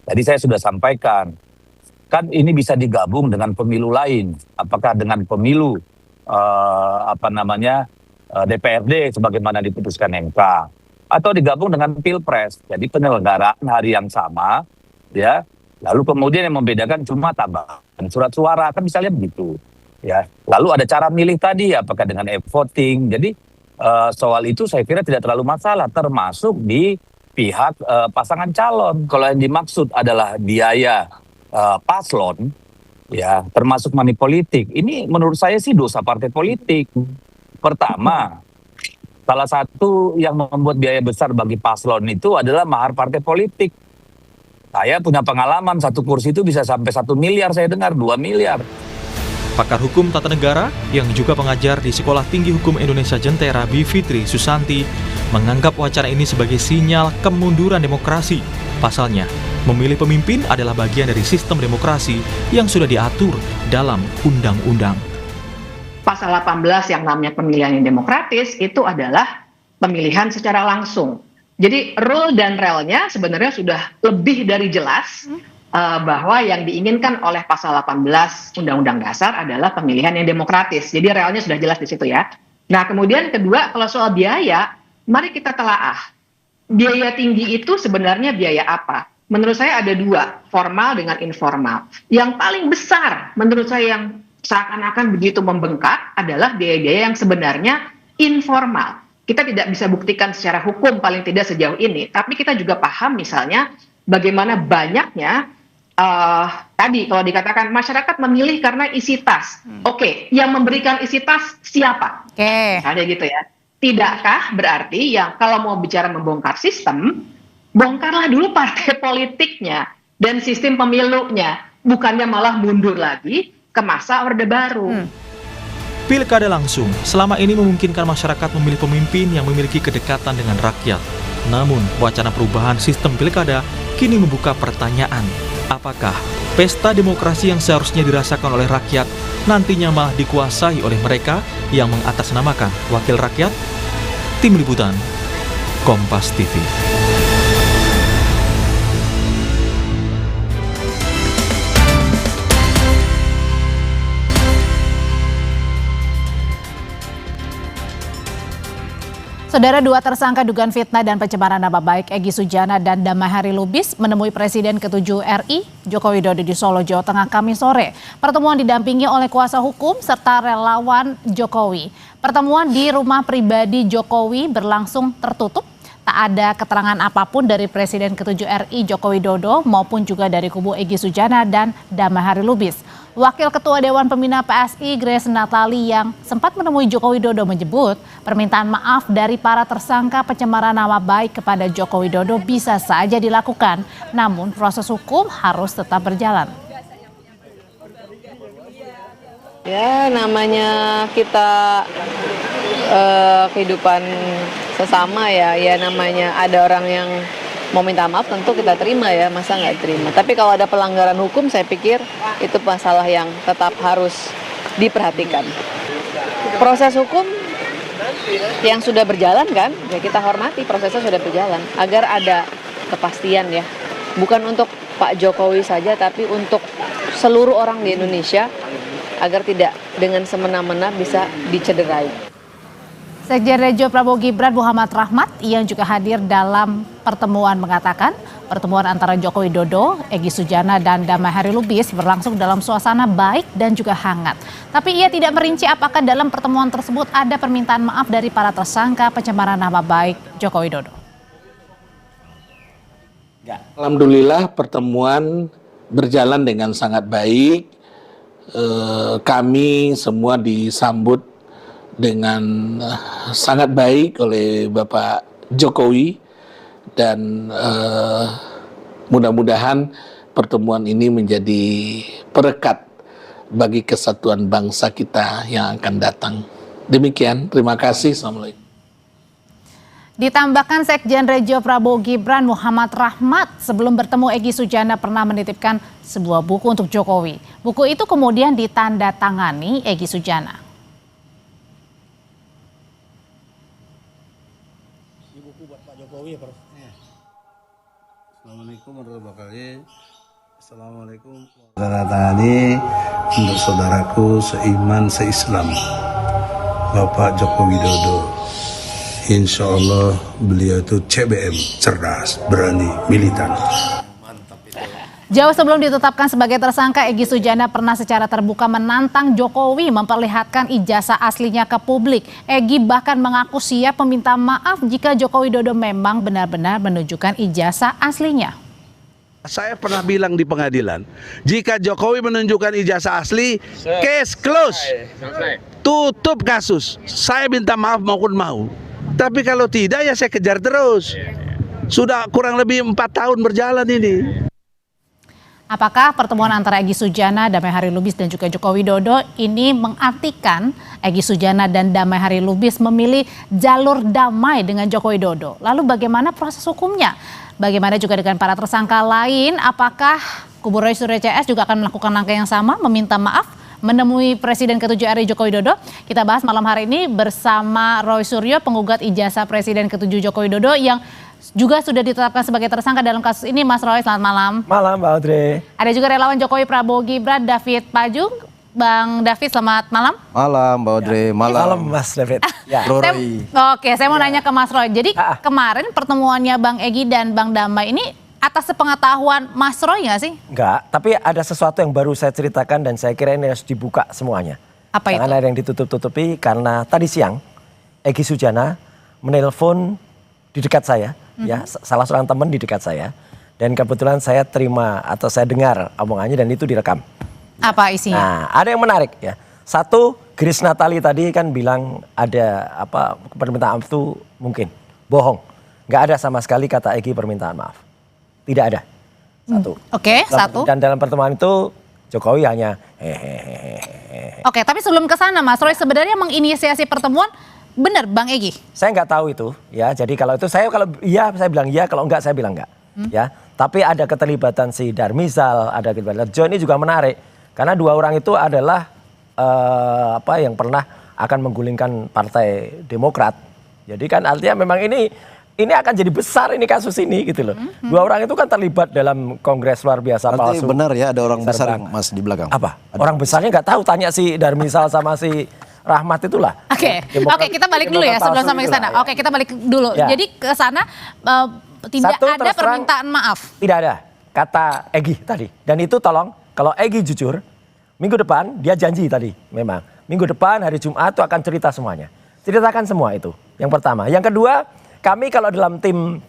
Tadi saya sudah sampaikan, kan ini bisa digabung dengan pemilu lain. Apakah dengan pemilu DPRD sebagaimana diputuskan MK, atau digabung dengan Pilpres. Jadi penyelenggaraan hari yang sama, ya. Lalu kemudian yang membedakan cuma tambahan surat suara, kan misalnya begitu, ya. Lalu ada cara milih tadi, apakah dengan e-voting. Jadi soal itu saya kira tidak terlalu masalah, termasuk di pihak pasangan calon. Kalau yang dimaksud adalah biaya paslon, ya, termasuk money politik. Ini menurut saya sih dosa partai politik. Pertama, salah satu yang membuat biaya besar bagi paslon itu adalah mahar partai politik. Saya punya pengalaman, satu kursi itu bisa sampai 1 miliar, saya dengar 2 miliar. Pakar hukum tata negara yang juga pengajar di Sekolah Tinggi Hukum Indonesia Jentera, Bivitri Susanti, menganggap wacana ini sebagai sinyal kemunduran demokrasi. Pasalnya, memilih pemimpin adalah bagian dari sistem demokrasi yang sudah diatur dalam undang-undang. Pasal 18 yang namanya pemilihan yang demokratis itu adalah pemilihan secara langsung. Jadi rule dan relnya sebenarnya sudah lebih dari jelas bahwa yang diinginkan oleh pasal 18 Undang-Undang Dasar adalah pemilihan yang demokratis. Jadi relnya sudah jelas di situ ya. Nah kemudian kedua, kalau soal biaya, mari kita telaah. Biaya tinggi itu sebenarnya biaya apa? Menurut saya ada dua, formal dengan informal. Yang paling besar menurut saya yang seakan-akan begitu membengkak adalah biaya-biaya yang sebenarnya informal. Kita tidak bisa buktikan secara hukum paling tidak sejauh ini, tapi kita juga paham misalnya bagaimana banyaknya tadi kalau dikatakan masyarakat memilih karena isi tas. Oke, yang memberikan isi tas siapa? Ada gitu ya. Tidakkah berarti yang kalau mau bicara membongkar sistem, bongkarlah dulu partai politiknya dan sistem pemilunya, bukannya malah mundur lagi ke masa Orde Baru. Pilkada langsung selama ini memungkinkan masyarakat memilih pemimpin yang memiliki kedekatan dengan rakyat. Namun, wacana perubahan sistem pilkada kini membuka pertanyaan, apakah pesta demokrasi yang seharusnya dirasakan oleh rakyat nantinya malah dikuasai oleh mereka yang mengatasnamakan wakil rakyat? Tim Liputan, Kompas TV. Saudara, dua tersangka dugaan fitnah dan pencemaran nama baik Egy Sujana dan Damai Hari Lubis menemui Presiden ke-7 RI Joko Widodo di Solo, Jawa Tengah Kamis sore. Pertemuan didampingi oleh kuasa hukum serta relawan Jokowi. Pertemuan di rumah pribadi Jokowi berlangsung tertutup. Tak ada keterangan apapun dari Presiden ke-7 RI Joko Widodo maupun juga dari kubu Egy Sujana dan Damai Hari Lubis. Wakil Ketua Dewan Pembina PSI Grace Natali yang sempat menemui Joko Widodo menyebut permintaan maaf dari para tersangka pencemaran nama baik kepada Joko Widodo bisa saja dilakukan, namun proses hukum harus tetap berjalan. Ya, namanya kita kehidupan sesama ya namanya ada orang yang mau minta maaf tentu kita terima ya, masa nggak terima. Tapi kalau ada pelanggaran hukum saya pikir itu masalah yang tetap harus diperhatikan. Proses hukum yang sudah berjalan kan, ya kita hormati prosesnya sudah berjalan agar ada kepastian ya. Bukan untuk Pak Jokowi saja tapi untuk seluruh orang di Indonesia agar tidak dengan semena-mena bisa dicederai. Sekjen Rejo Prabowo Gibran Muhammad Rahmat yang juga hadir dalam pertemuan mengatakan pertemuan antara Joko Widodo, Egy Sujana dan Damai Hari Lubis berlangsung dalam suasana baik dan juga hangat. Tapi ia tidak merinci apakah dalam pertemuan tersebut ada permintaan maaf dari para tersangka pencemaran nama baik Joko Widodo. Alhamdulillah pertemuan berjalan dengan sangat baik. Kami semua disambut dengan sangat baik oleh Bapak Jokowi dan mudah-mudahan pertemuan ini menjadi perekat bagi kesatuan bangsa kita yang akan datang. Demikian, terima kasih. Assalamualaikum. Ditambahkan Sekjen Rejo Prabowo Gibran Muhammad Rahmat sebelum bertemu Egy Sujana pernah menitipkan sebuah buku untuk Jokowi. Buku itu kemudian ditandatangani Egy Sujana. Assalamualaikum warahmatullahi wabarakatuh. Assalamualaikum. Tanda-tangani untuk saudaraku seiman seislam Bapak Joko Widodo. Insya Allah beliau itu CBM, cerdas, berani, militan. Jauh sebelum ditetapkan sebagai tersangka, Egy Sujana pernah secara terbuka menantang Jokowi memperlihatkan ijazah aslinya ke publik. Egy bahkan mengaku siap meminta maaf jika Joko Widodo memang benar-benar menunjukkan ijazah aslinya. Saya pernah bilang di pengadilan, jika Jokowi menunjukkan ijazah asli, case close, tutup kasus. Saya minta maaf maupun mau. Tapi kalau tidak ya saya kejar terus. Sudah kurang lebih 4 tahun berjalan ini. Apakah pertemuan antara Egy Sujana, Damai Hari Lubis dan juga Joko Widodo ini mengartikan Egy Sujana dan Damai Hari Lubis memilih jalur damai dengan Joko Widodo? Lalu bagaimana proses hukumnya? Bagaimana juga dengan para tersangka lain? Apakah kubu Roy Suryo CS juga akan melakukan langkah yang sama, meminta maaf, menemui Presiden ke-7 RI Joko Widodo? Kita bahas malam hari ini bersama Roy Suryo, penggugat ijazah Presiden ke-7 Joko Widodo yang juga sudah ditetapkan sebagai tersangka dalam kasus ini. Mas Roy, selamat malam. Malam, Mbak Audrey. Ada juga relawan Jokowi Prabowo Gibran, David Pajung. Bang David, selamat malam. Malam, Mbak Audrey. Malam, Mas David. Ya. Oke, saya mau nanya ke Mas Roy. Jadi kemarin pertemuannya Bang Egy dan Bang Damai ini atas sepengetahuan Mas Roy nggak sih? Enggak, tapi ada sesuatu yang baru saya ceritakan dan saya kira ini harus dibuka semuanya. Apa itu? Jangan ada yang ditutup-tutupi karena tadi siang Egy Sujana menelpon di dekat saya. Ya, salah seorang teman di dekat saya, dan kebetulan saya terima atau saya dengar omongannya dan itu direkam. Apa isinya? Nah, ada yang menarik ya. Satu, Grace Natali tadi kan bilang ada apa permintaan maaf itu mungkin bohong. Nggak ada sama sekali kata Egy permintaan maaf. Tidak ada. Satu. Oke, satu. Dan dalam pertemuan itu Jokowi hanya Oke, tapi sebelum ke sana Mas Roy sebenarnya menginisiasi pertemuan. Benar Bang Egy? Saya nggak tahu itu ya. Jadi kalau itu kalau iya saya bilang iya, kalau enggak saya bilang enggak. Ya. Tapi ada keterlibatan si Darmizal, ada keterlibatan Jo, ini juga menarik karena dua orang itu adalah yang pernah akan menggulingkan Partai Demokrat. Jadi kan artinya memang ini akan jadi besar ini kasus ini gitu loh. Dua orang itu kan terlibat dalam kongres luar biasa Berarti palsu. benar ya ada orang besar Mas di belakang. Apa? Orang besarnya nggak tahu, tanya si Darmizal sama si Rahmat itulah. Oke, kita balik dulu ya sebelum sampai ke sana. Oke, kita balik dulu. Ya. Jadi ke sana tidak Satu, ada terus terang, permintaan maaf. Tidak ada, kata Egy tadi. Dan itu tolong, kalau Egy jujur, minggu depan dia janji tadi memang. Minggu depan hari Jumat itu akan cerita semuanya. Ceritakan semua itu, yang pertama. Yang kedua, kami kalau dalam tim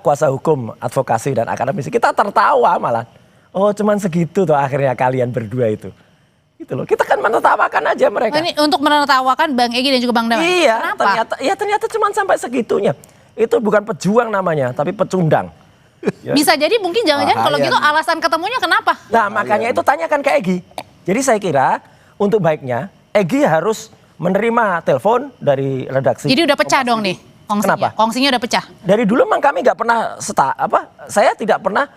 kuasa hukum, advokasi dan akademisi, kita tertawa malah. Oh cuman segitu tuh akhirnya kalian berdua itu. Gitu loh. Kita kan menertawakan aja mereka. Ini untuk menertawakan Bang Egy dan juga Bang Damai. Iya, Kenapa? ternyata cuma sampai segitunya. Itu bukan pejuang namanya, tapi pecundang. Ya. Bisa jadi mungkin jangan-jangan kalau gitu alasan ketemunya kenapa? Nah makanya itu tanyakan ke Egy. Jadi saya kira untuk baiknya Egy harus menerima telepon dari redaksi. Jadi udah pecah dong nih kongsinya. Kenapa? Kongsinya udah pecah. Dari dulu memang kami nggak pernah saya tidak pernah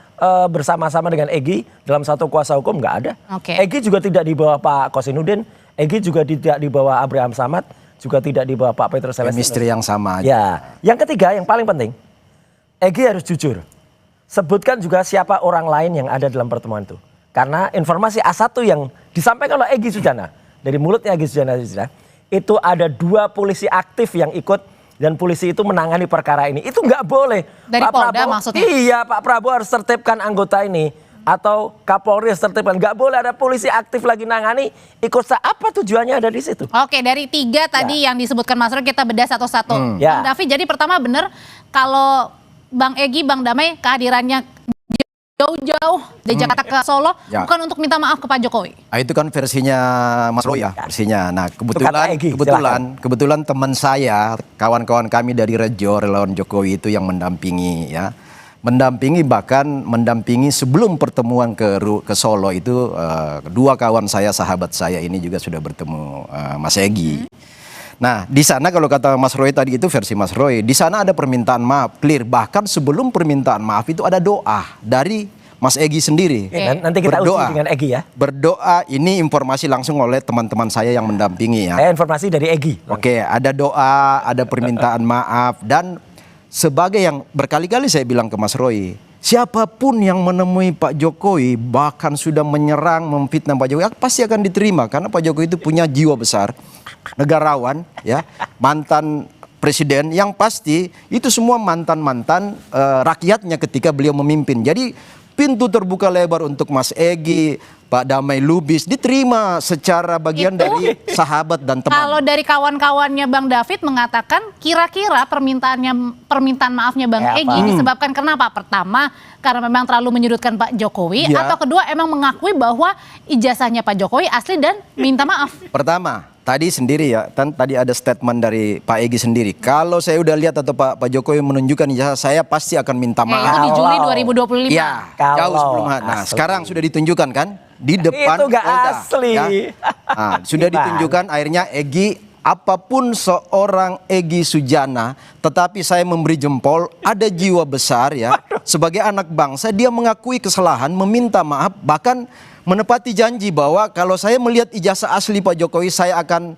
bersama-sama dengan Egy dalam satu kuasa hukum, nggak ada. Oke. Egy juga tidak di bawah Pak Kosinudin, Egy juga tidak di bawah Abraham Samad, juga tidak di bawah Pak Petrus Celestinus. Chemistry yang sama. Ya, yang ketiga yang paling penting, Egy harus jujur. Sebutkan juga siapa orang lain yang ada dalam pertemuan itu. Karena informasi A1 yang disampaikan oleh Egy Sujana, dari mulutnya Egy Sujana, itu ada 2 polisi aktif yang ikut dan polisi itu menangani perkara ini. Itu nggak boleh. Dari Pak Polda Prabowo, maksudnya? Iya, Pak Prabowo harus tertibkan anggota ini. Atau Kapolri harus tertibkan. Nggak boleh ada polisi aktif lagi nangani. Ikut apa tujuannya ada di situ. Oke, dari 3 tadi yang disebutkan Mas Roy kita bedah satu-satu. Ya. Bang David, jadi pertama benar kalau Bang Egy, Bang Damai kehadirannya jauh-jauh dari Jakarta ke Solo bukan untuk minta maaf ke Pak Jokowi. Itu kan versinya Mas Roy ya, versinya. Nah, Egy, kebetulan teman saya, kawan-kawan kami dari Rejo, relawan Jokowi itu yang mendampingi ya. Mendampingi sebelum pertemuan ke Solo itu 2 kawan saya, sahabat saya ini juga sudah bertemu Mas Egy. Nah, di sana kalau kata Mas Roy tadi itu versi Mas Roy, di sana ada permintaan maaf clear. Bahkan sebelum permintaan maaf itu ada doa dari Mas Egy sendiri. Nanti kita uji dengan Egy ya. Berdoa, ini informasi langsung oleh teman-teman saya yang mendampingi ya. Informasi dari Egy. Oke, ada doa, ada permintaan maaf, dan sebagai yang berkali-kali saya bilang ke Mas Roy, siapapun yang menemui Pak Jokowi bahkan sudah menyerang, memfitnah Pak Jokowi pasti akan diterima karena Pak Jokowi itu punya jiwa besar, negarawan ya, mantan presiden yang pasti itu semua mantan-mantan rakyatnya ketika beliau memimpin. Jadi pintu terbuka lebar untuk Mas Egy, Pak Damai Lubis diterima secara bagian dari sahabat dan teman. Kalau dari kawan-kawannya Bang David mengatakan kira-kira permintaan maafnya Bang Egy disebabkan kenapa? Pertama, karena memang terlalu menyudutkan Pak Jokowi, atau kedua emang mengakui bahwa ijazahnya Pak Jokowi asli dan minta maaf. Pertama, tadi sendiri ya, tadi ada statement dari Pak Egy sendiri. Kalau saya udah lihat atau Pak Jokowi menunjukkan ijazah, saya pasti akan minta maaf. Itu di Juli 2025. Ya, jauh sebelum. Nah, sekarang sudah ditunjukkan kan di depan itu nggak Polda, asli. Ya. Nah, sudah ditunjukkan akhirnya Egy, apapun seorang Egy Sujana, tetapi saya memberi jempol, ada jiwa besar ya. Sebagai anak bangsa dia mengakui kesalahan, meminta maaf, bahkan menepati janji bahwa kalau saya melihat ijazah asli Pak Jokowi saya akan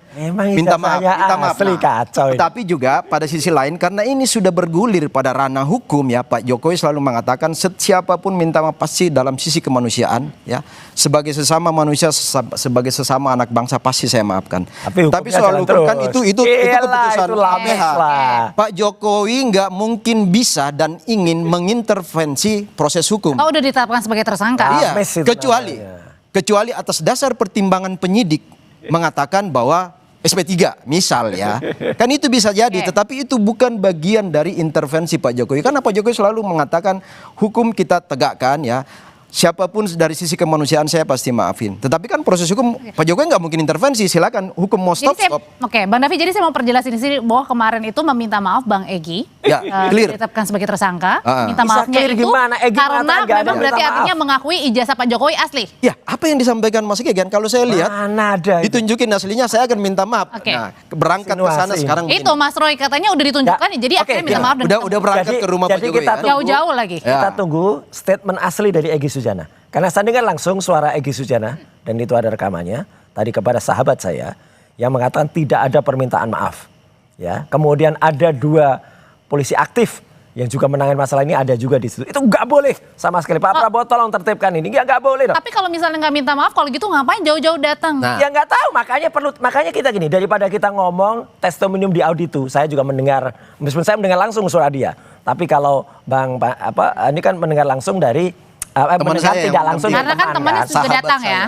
minta maaf. Asli kacau. Tapi juga pada sisi lain karena ini sudah bergulir pada ranah hukum ya, Pak Jokowi selalu mengatakan siapapun minta maaf pasti dalam sisi kemanusiaan ya. Sebagai sesama manusia, sebagai sesama anak bangsa pasti saya maafkan. Tapi soal hukum kan itu keputusan KPH. Pak Jokowi nggak mungkin bisa dan ingin mengintervensi proses hukum. Oh, udah ditetapkan sebagai tersangka. Iya, kecuali atas dasar pertimbangan penyidik mengatakan bahwa SP3 misal ya. Kan itu bisa jadi, tetapi itu bukan bagian dari intervensi Pak Jokowi. Karena Pak Jokowi selalu mengatakan hukum kita tegakkan ya. Siapapun dari sisi kemanusiaan saya pasti maafin. Tetapi kan proses hukum Pak Jokowi nggak mungkin intervensi. Silakan hukum mau stop. Oke, Bang David, jadi saya mau perjelas di sini bahwa kemarin itu meminta maaf Bang Egy, clear. ditetapkan sebagai tersangka. Minta maafnya itu karena memang berarti artinya mengakui ijazah Pak Jokowi asli. Ya, apa yang disampaikan Mas Egy kan? Kalau saya lihat ditunjukin aslinya, saya akan minta maaf. Nah, berangkat ke sana sekarang. Itu Mas Roy katanya udah ditunjukkan, jadi akhirnya minta maaf. Udah berangkat ke rumah Pak Jokowi. Jauh-jauh lagi. Kita tunggu statement asli dari Egy Sujana. Karena saya dengar langsung suara Egy Sujana, dan itu ada rekamannya tadi kepada sahabat saya yang mengatakan tidak ada permintaan maaf. Ya, kemudian ada 2 polisi aktif yang juga menangani masalah ini ada juga di situ. Itu nggak boleh sama sekali. Pak Prabowo tolong tertibkan ini, nggak boleh dong. Tapi kalau misalnya nggak minta maaf, kalau gitu ngapain jauh-jauh datang? Ya nggak tahu, makanya kita gini, daripada kita ngomong testimonium di auditu, saya juga mendengar, meskipun saya mendengar langsung suara dia. Tapi kalau ini kan mendengar langsung dari mendengar tidak langsung karena kan temannya sudah datang ya.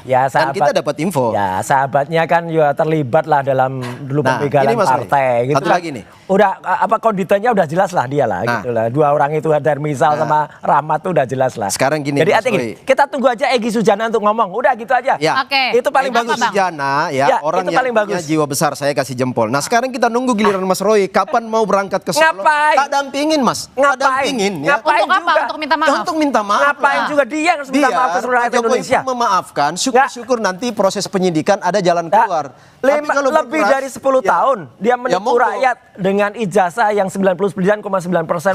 Ya sahabat, dan kita dapat info. Ya sahabatnya kan juga terlibat lah dalam dulu pembegalan partai gitu. Satu lagi nih. Udah konditennya udah jelas lah dia lah gitu lah. Dua orang itu Darmizal sama Rahmat tuh udah jelas lah. Sekarang gini. Jadi gini, kita tunggu aja Egy Sujana untuk ngomong. Udah gitu aja. Ya. Itu paling bagus. Sujana ya, orang yang punya jiwa besar, saya kasih jempol. Nah sekarang kita nunggu giliran Mas Roy. Kapan mau berangkat ke Solo? Ngapain? Tak dampingin Mas. Tak dampingin. Ya. Untuk apa? Untuk minta maaf? Untuk minta maaf. Ngapain juga dia harus minta maaf ke seluruh rakyat Indonesia. Memaafkan, syukur-syukur nanti proses penyidikan ada jalan keluar. Lebih dari 10 tahun dia menipu rakyat dengan ijazah yang 99,9%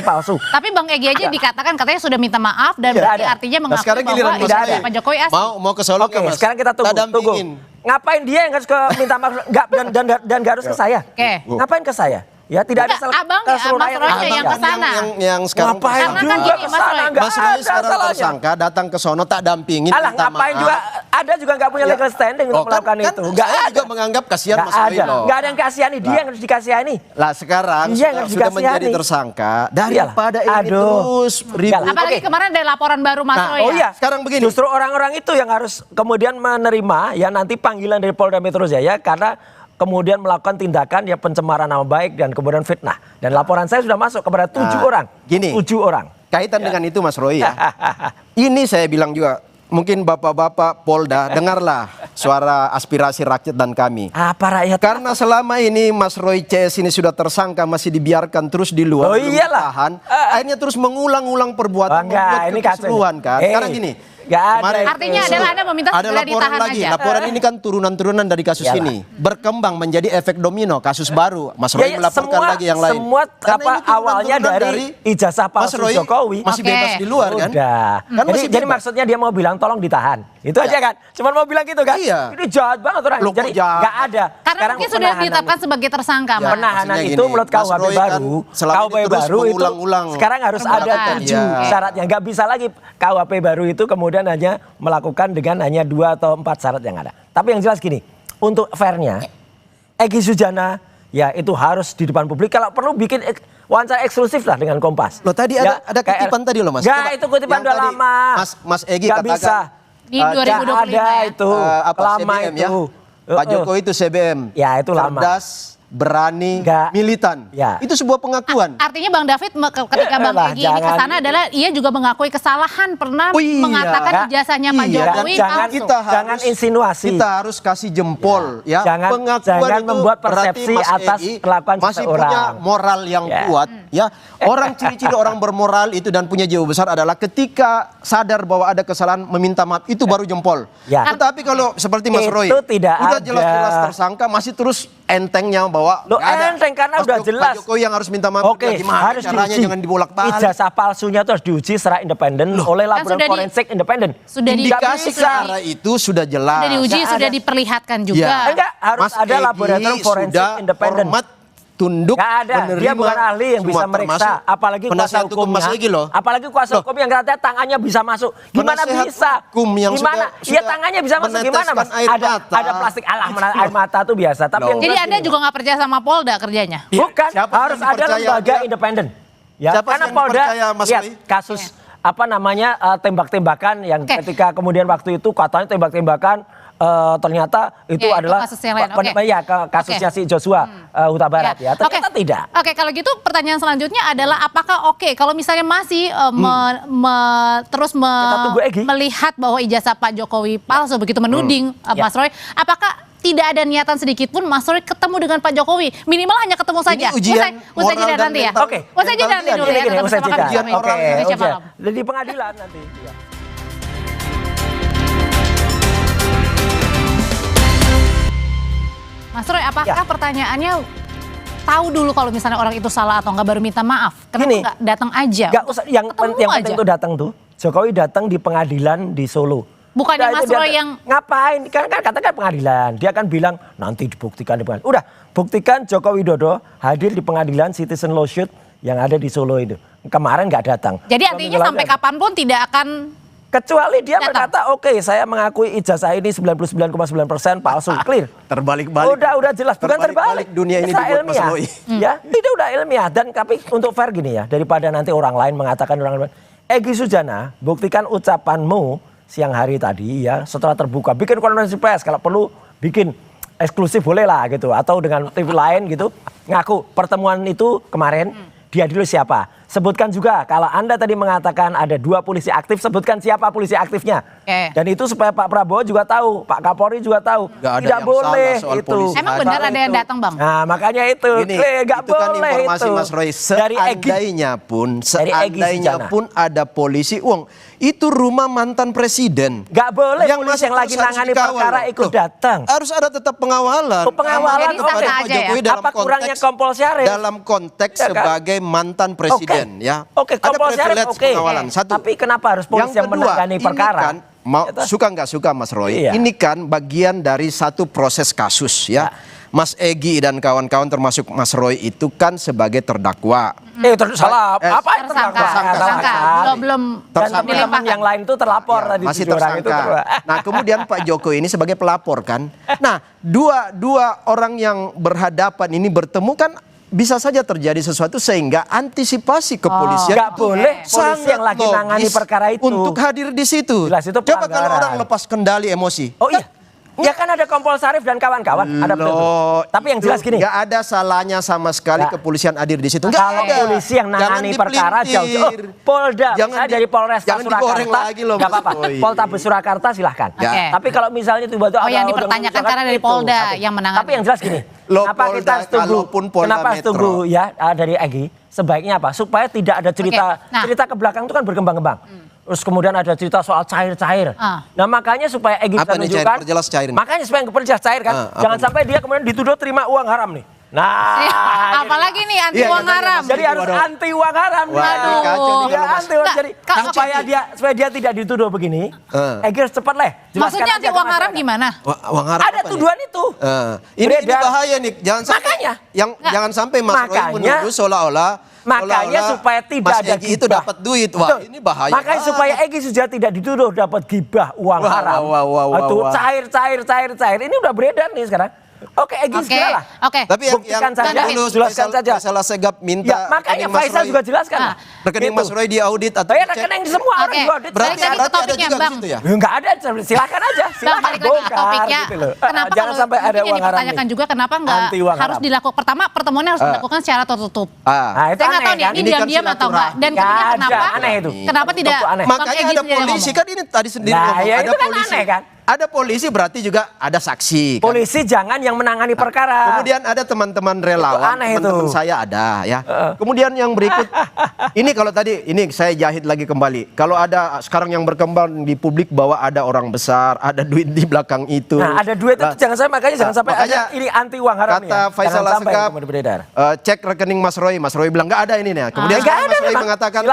palsu. Tapi Bang Egy aja dikatakan katanya sudah minta maaf dan berarti artinya mengakui bahwa ijazah Pak Jokowi asli. Mau ke Solo. Oke, sekarang kita tunggu. Ngapain dia yang harus minta maaf dan nggak harus ke saya? Ngapain ke saya? Ya tidak ada salah. Abang ya, Mas Roy yang ke sana. Yang sekarang ngapain juga ke sana? Mas Roy sekarang tersangka datang ke sono tak dampingin. Alah ngapain juga? Ada juga nggak punya legal standing untuk melakukan itu. Nggak ada. Juga menganggap kasihan Mas Roy loh. Nggak ada yang kasihani, dia yang harus dikasihani. Lah sekarang sudah menjadi tersangka daripada ini terus ribut. Apalagi kemarin ada laporan baru Mas Roy. Oh iya, sekarang begini. Justru orang-orang itu yang harus kemudian menerima ya nanti panggilan dari Polda Metro Jaya karena kemudian melakukan tindakan ya pencemaran nama baik dan kemudian fitnah. Dan laporan saya sudah masuk kepada 7 orang. Gini, 7 orang. Kaitan dengan itu Mas Roy ya. Ini saya bilang juga, mungkin bapak-bapak Polda dengarlah suara aspirasi rakyat dan kami. Apa rakyat? Karena selama ini Mas Roy CS ini sudah tersangka, masih dibiarkan terus di luar, belum ditahan, akhirnya terus mengulang-ulang perbuatan, membuat kekeseruan kan. Sekarang gini. Artinya adalah Anda meminta segera ditahan lagi. aja. Laporan ini kan turunan-turunan dari kasus ini. Berkembang menjadi efek domino, kasus baru. Mas Roy melaporkan lagi yang lain. Semua awalnya dari ijazah palsu Jokowi. Masih bebas di luar kan? Kan jadi maksudnya dia mau bilang tolong ditahan. Itu aja kan? Cuma mau bilang gitu kan? Iya. Ini jahat banget orang. Jadi nggak ada. Karena mungkin sudah ditetapkan sebagai tersangka. Penahanan itu menurut KUHP baru. KUHP baru itu sekarang harus ada 7 syaratnya. Nggak bisa lagi KUHP baru itu kemudian hanya melakukan dengan hanya 2 atau 4 syarat yang ada. Tapi yang jelas gini, untuk fairnya, Egy Sujana ya itu harus di depan publik. Kalau perlu bikin wawancara eksklusif lah dengan Kompas. Loh tadi ada kutipan tadi loh Mas. Enggak, itu kutipan udah lama. Mas Egy katakan. bisa. Di 2025 ada itu. Lama CBM, itu. Ya? Pak Jokowi itu CBM. Ya itu lama. Cerdas, berani, militan. Ya. Itu sebuah pengakuan. Artinya Bang David ketika Bang Egy ini ke sana adalah ia juga mengakui kesalahan pernah mengatakan ijazahnya Pak Jokowi palsu. Jangan insinuasi. Kita harus kasih jempol ya. Jangan membuat persepsi atas kelakuan masih seseorang. Punya moral yang kuat ya. Orang ciri-ciri orang bermoral itu dan punya jiwa besar adalah ketika sadar bahwa ada kesalahan meminta maaf, itu baru jempol. Ya. Tetapi kalau seperti Mas Roy udah jelas-jelas tersangka masih terus entengnya bahwa enteng karena udah jelas. Pak Jokowi yang harus minta maaf. Oke, gimana harus caranya diuji. jangan dibolak-balik. Ijazah palsunya itu harus diuji secara independen oleh laboratorium forensik independen. Sudah indikasi ke arah itu sudah jelas. Sudah diuji, sudah diperlihatkan juga. Ya. Enggak, harus ada laboratorium forensik independen. Tunduk, dia bukan ahli yang bisa meriksa, apalagi kuasa hukumnya. Apalagi kuasa hukum yang katanya tangannya bisa masuk. Gimana bisa? Gimana? Iya tangannya bisa masuk gimana Mas? Ada plastik air mata tuh biasa. Tapi jadi Anda juga nggak percaya sama Polda kerjanya? Bukan, harus ada lembaga independen. Ya, karena Polda lihat kasus tembak-tembakan yang ketika kemudian waktu itu katanya tembak-tembakan ternyata itu adalah kasusnya si Joshua Huta Barat ya. Ternyata tidak. Oke, kalau gitu pertanyaan selanjutnya adalah apakah kalau misalnya masih terus melihat bahwa ijazah Pak Jokowi palsu begitu menuding Mas Roy, apakah tidak ada niatan sedikit pun Mas Roy ketemu dengan Pak Jokowi, minimal hanya ketemu saja. Usai jeda nanti ya. Oke. Usai jeda nanti dulu ya. Usai jeda. Oke. Di pengadilan nanti. Mas Roy, apakah pertanyaannya tahu dulu kalau misalnya orang itu salah atau enggak baru minta maaf? Kenapa enggak datang aja? Enggak usah, yang penting itu datang tuh. Jokowi datang di pengadilan di Solo. Bukannya Mas Roy yang ngapain? Kan katakan pengadilan. Dia kan bilang nanti dibuktikan di pengadilan. Udah, buktikan Joko Widodo hadir di pengadilan Citizen Lawsuit yang ada di Solo itu. Kemarin nggak datang. Jadi artinya sampai kapanpun tidak akan kecuali dia datang. berkata oke, saya mengakui ijazah ini 99,9% palsu, clear. Terbalik-balik. Udah jelas, bukan terbalik. Dunia ini Bisa dibuat ilmiah. Mas Roy. Ya, itu udah ilmiah. Dan tapi untuk fair gini ya, daripada nanti orang lain mengatakan orang lain. Egy Sujana, buktikan ucapanmu siang hari tadi ya, setelah terbuka, bikin konferensi pers, kalau perlu bikin eksklusif boleh lah gitu, atau dengan TV lain gitu, ngaku pertemuan itu kemarin dia dulu siapa. Sebutkan juga kalau Anda tadi mengatakan ada 2 polisi aktif, sebutkan siapa polisi aktifnya. Dan itu supaya Pak Prabowo juga tahu, Pak Kapolri juga tahu. Tidak boleh itu. Emang benar ada yang datang, Bang? Nah, makanya itu. Nggak itu kan boleh informasi itu. Mas Roy. Dari Seandainya pun ada polisi uang, itu rumah mantan presiden. Nggak boleh yang polisi yang lagi nangani perkara ikut datang. Harus ada tetap pengawalan. Pengawalan kepada Pak Jokowi dalam apa kurangnya konteks Kompol Syarif? dalam konteks Ya kan? sebagai mantan presiden ya. Oke, ada Kompol Syarif privilege pengawalan. Satu. Tapi kenapa harus polisi yang menangani ini perkara? kan, suka nggak suka Mas Roy, Iya. ini kan bagian dari satu proses kasus ya. Mas Egy dan kawan-kawan termasuk Mas Roy itu kan sebagai terdakwa. Salah. Apa itu tersangka. Belum dan teman-teman yang lain itu terlapor tadi. Masih 7 orang itu. tersangka. Nah, kemudian Pak Jokowi ini sebagai pelapor kan. Nah, dua orang yang berhadapan ini bertemu kan bisa saja terjadi sesuatu sehingga antisipasi kepolisian nggak boleh polisi yang lagi nangani perkara itu untuk hadir di situ. Jelas itu Coba kalau pelanggaran. orang lepas kendali emosi. Oh iya. Ya kan ada Kompol Syarif dan kawan-kawan. Ada betul. Tapi yang jelas gini. Nggak ada salahnya sama sekali kepolisian hadir di situ. Nggak Kalau ada. polisi yang nangani perkara jauh-jauh. Polda, saya dari Polres Surakarta. Lagi loh, nggak apa-apa. Poltabes Surakarta silahkan. Ya. Tapi kalau misalnya tiba-tiba yang dipertanyakan karena dari Polda yang menangani. Tapi yang jelas gini. Kenapa kita setuju? Kenapa setuju ya dari Egy? Sebaiknya apa? Supaya tidak ada cerita ke belakang itu kan berkembang-kembang. Terus kemudian ada cerita soal cair-cair. Nah makanya supaya Egy bisa menunjukkan. Perjelas cair. Makanya supaya perjelas cair kan. Jangan sampai dia kemudian dituduh terima uang haram nih. Nah, apalagi nih anti uang haram. Jadi harus anti uang haram. Aduh. Ya, anti uang. Jadi supaya dia tidak dituduh begini. Egy harus cepat lah. Maksudnya anti uang haram gimana? Uang haram ada tuduhan itu. Ini bahaya nih. Jangan sampai jangan sampai Mas Roy menuduh seolah-olah supaya tidak ada Egy itu dapat duit. Wah, ini bahaya. Makanya supaya Egy sudah tidak dituduh dapat gibah uang haram. Itu cair. Ini udah beredar nih sekarang. Oke, Egy segeralah. Tapi yang dulu jelaskan saja. Salah Segap minta. Makanya Faisal juga jelaskan. Rekening Mas Roy diaudit atau rekening semua orang diaudit. Berarti ada juga Bang. gitu ya? Enggak ada, silakan aja. Silakan bongkar gitu loh. Kenapa jangan sampai ada uang haram. Dipertanyakan juga kenapa enggak harus dilakukan. Pertama, pertemuannya harus dilakukan secara tertutup. Nah, itu saya nggak tahu nih, ini diam-diam atau enggak. Dan kedua kenapa? Aneh itu. Kenapa tidak? Makanya ada polisi kan ini tadi sendiri ngomong. Ada polisi kan. Ada polisi berarti juga ada saksi. Kan? Polisi jangan yang menangani perkara. Kemudian ada teman-teman relawan, teman-teman saya ada ya. Kemudian yang berikut, ini kalau tadi, ini saya jahit lagi kembali. Kalau ada sekarang yang berkembang di publik bahwa ada orang besar, ada duit di belakang itu. Nah ada duit itu jangan sampai ada ini anti uang haram. Kata Faisal Segap, cek rekening Mas Roy bilang nggak ada ini nih. Kemudian Mas Roy mengatakan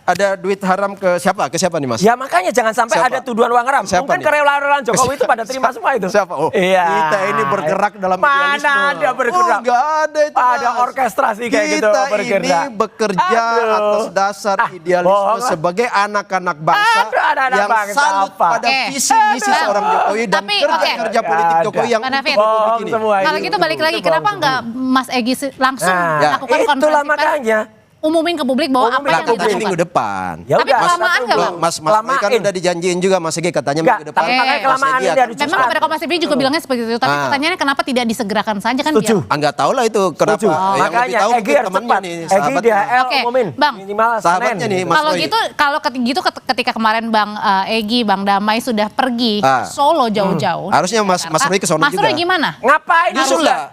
ada duit haram ke siapa nih Mas? Ya makanya jangan sampai ada tuduhan uang haram. Mungkin karyawan Jokowi itu pada terima semua itu. Siapa? Oh, iya. Kita ini bergerak dalam idealisme. Mana ada bergerak? Enggak ada itu. Ada orkestrasi kayak gitu bergerak. Kita ini bekerja atas dasar idealisme sebagai anak-anak bangsa yang salut pada visi misi seorang Jokowi dan kerja politik Jokowi yang untuk republik ini. Kalau gitu balik lagi, kenapa enggak Mas Egy langsung lakukan konferensi pers? Umumin ke publik bahwa apa yang dilakukan minggu depan. Ya tapi kelamaan nggak Bang? Mas Roy kan udah dijanjiin juga Mas Egy katanya minggu depan. Tapi kelamaan ini harus. Memang pada Kompas TV juga bilangnya seperti itu. Tapi pertanyaannya kenapa tidak disegerakan saja kan? Setuju. Enggak tahu lah itu kenapa. Yang lebih tahu mungkin temannya nih, sahabatnya. Oke, Bang. Minimal sahabatnya nih Mas Roy. Kalau gitu ketika kemarin Bang Egy, Bang Damai sudah pergi Solo jauh-jauh. Harusnya Mas Roy ke sono juga. Mas Roy gimana? Ngapain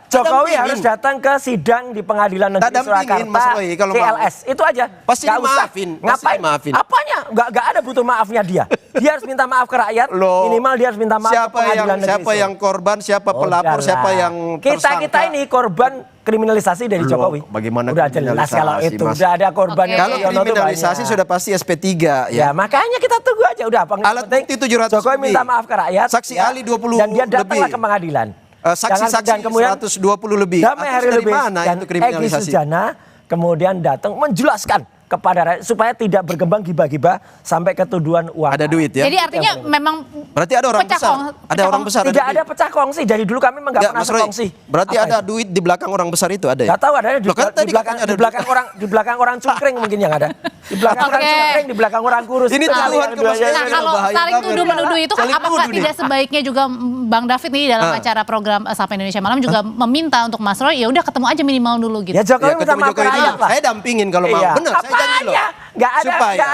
Jokowi harus datang ke sidang di Pengadilan Negeri Surakarta CLS. Itu aja. Pasti maafin. Ngapain? Maafin. Apanya? Enggak ada butuh maafnya dia. Dia harus minta maaf ke rakyat. Minimal dia harus minta maaf ke Pengadilan Negeri. Siapa yang korban, siapa pelapor, siapa yang tersangka. Kita ini korban kriminalisasi dari Jokowi. Bagaimana udah jelas kalau itu udah ada korban. Kalau kriminalisasi sudah pasti SP3 ya. Makanya kita tunggu aja udah. Alat bukti 700 Jokowi minta maaf ke rakyat. Saksi ahli 20 dan dia datanglah lebih. ke pengadilan. Saksi-saksi 120 lebih. Damai hari lebih. Mana dan itu kriminalisasi? Egy Sujana kemudian datang menjelaskan kepada rakyat supaya tidak berkembang gibah-gibah sampai ke tuduhan uang. Ada duit ya? Jadi artinya memang berarti ada orang besar. Ada orang besar. Tidak ada pecah kongsi. Dari dulu kami memang nggak pernah sekongsi. Berarti ada duit di belakang orang besar itu ada ya? Gak tahu ada di belakang orang cungkring mungkin yang ada. Di belakang orang cungkring, di belakang orang kurus. Ini tuduhan ke Mas Egi. Nah, kalau saling tuduh menuduh itu apakah tidak sebaiknya juga Bang David nih dalam acara program Sapa Indonesia Malam juga meminta untuk Mas Roy ya udah ketemu aja minimal dulu gitu. Ya Jokowi minta maaf ke rakyat lah. Saya dampingin kalau mau. Benar, saya janji loh. Gak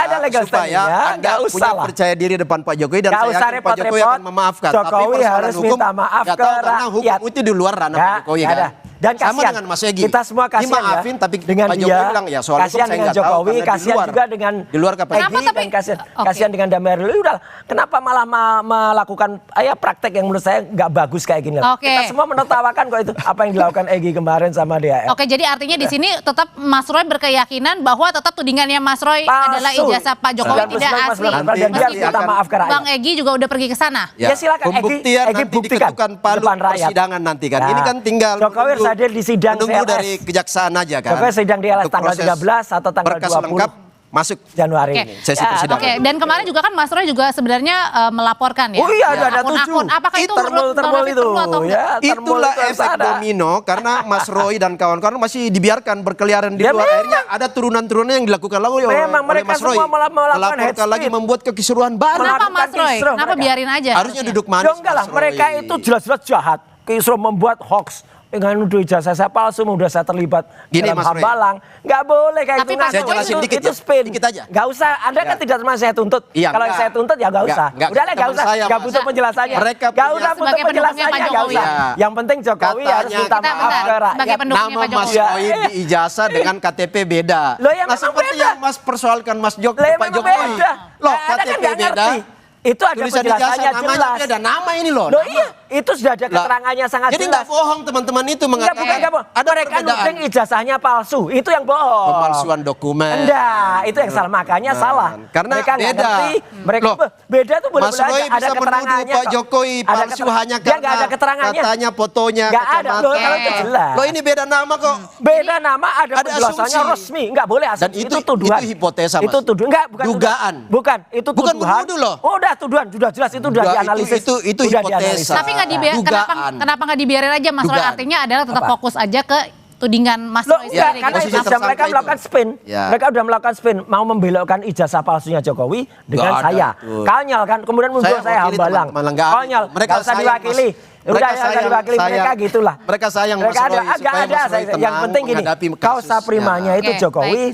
ada legal standingnya. Anda punya percaya diri depan Pak Jokowi dan saya yakin Pak Jokowi akan memaafkan. Jokowi harus minta maaf ke rakyat. Karena hukum itu di luar ranah Pak Jokowi kan. Dan sama kasihan, dengan Mas Egi. kita semua kasihan dimaafin, ya. Tapi dengan Pak Jokowi bilang ya soal hukum saya dengan nggak tahu. Jokowi, kasihan juga dengan di luar Egi dan kasihan dengan Damar. Udah, kenapa malah melakukan praktek yang menurut saya nggak bagus kayak gini? Kita semua menertawakan kok itu apa yang dilakukan Egi kemarin sama DHL. Oke, jadi artinya di sini tetap Mas Roy berkeyakinan bahwa tetap tudingannya Mas Roy adalah ijazah Pak Jokowi tidak asli. Dan dia minta maaf ke rakyat. Bang Egi juga udah pergi ke sana. Ya silakan Egi buktikan depan persidangan nanti kan. Ini kan tinggal Jokowi harus hadir di sidang tunggu dari kejaksaan aja kan. Jokowi sidang di LS tanggal 13 atau tanggal 20 masuk Januari ini. Sesi persidangan. Oke, dan kemarin juga kan Mas Roy juga sebenarnya melaporkan ya. Oh iya, ada akun-akun. Apakah itu termol itu? Ya, itulah efek domino karena Mas Roy dan kawan-kawan masih dibiarkan berkeliaran di luar. Akhirnya ada turunan-turunan yang dilakukan oleh Mas Roy. Melaporkan lagi membuat kekisruhan baru. Kenapa Mas Roy? Kenapa biarin aja? Harusnya duduk manis. Enggak lah, mereka itu jelas-jelas jahat. Kisruh membuat hoax. Dengan nuduh ijazah saya palsu, udah saya terlibat dalam hambalang. Nggak boleh kayak itu. Saya jelasin dikit itu spin. Dikit aja. Nggak usah, Anda kan tidak terima saya tuntut. Kalau saya tuntut ya nggak usah. Udahlah nggak usah, nggak butuh penjelasannya. Nggak usah butuh penjelasannya, nggak usah. Yang penting Jokowi harus minta maaf ke rakyat. Nama Mas Roy di ijazah dengan KTP beda. Nah seperti yang Mas persoalkan Mas Jokowi, Pak Jokowi. Loh KTP beda. Itu ada penjelasannya jelas. Ada nama ini loh. Loh iya, itu sudah ada keterangannya sangat jadi jelas. Jadi nggak bohong teman-teman itu mengatakan. Ada mereka nuding ijazahnya palsu, itu yang bohong. Pemalsuan dokumen. Enggak, itu yang salah. Makanya salah. Karena mereka beda. Mereka beda tuh boleh Mas Roy bisa menuduh Pak Jokowi palsu hanya karena ada keterangannya. Katanya fotonya nggak ada. Loh, kalau itu jelas. Loh ini beda nama kok. Beda nama ada penjelasannya resmi. Nggak boleh asumsi. Dan itu tuduhan. Itu hipotesa Mas. Itu tuduhan. Enggak, bukan dugaan. Bukan, itu tuduhan. Bukan menuduh loh. Oh, udah tuduhan, sudah jelas itu udah dianalisis. Itu hipotesa. Tapi nggak dibiarin. Kenapa nggak dibiarin aja Mas Roy? Artinya adalah tetap fokus aja ke tudingan Mas Roy sendiri. Karena mereka melakukan spin. Mereka udah melakukan spin, mau membelokkan ijazah palsunya Jokowi dengan saya. Konyol kan, kemudian membuat saya hambalang. Konyol, nggak usah diwakili. Udah ya diwakili mereka gitulah. Mereka sayang mereka Mas Roy supaya Mas Roy tenang. Yang penting gini, kausa primanya itu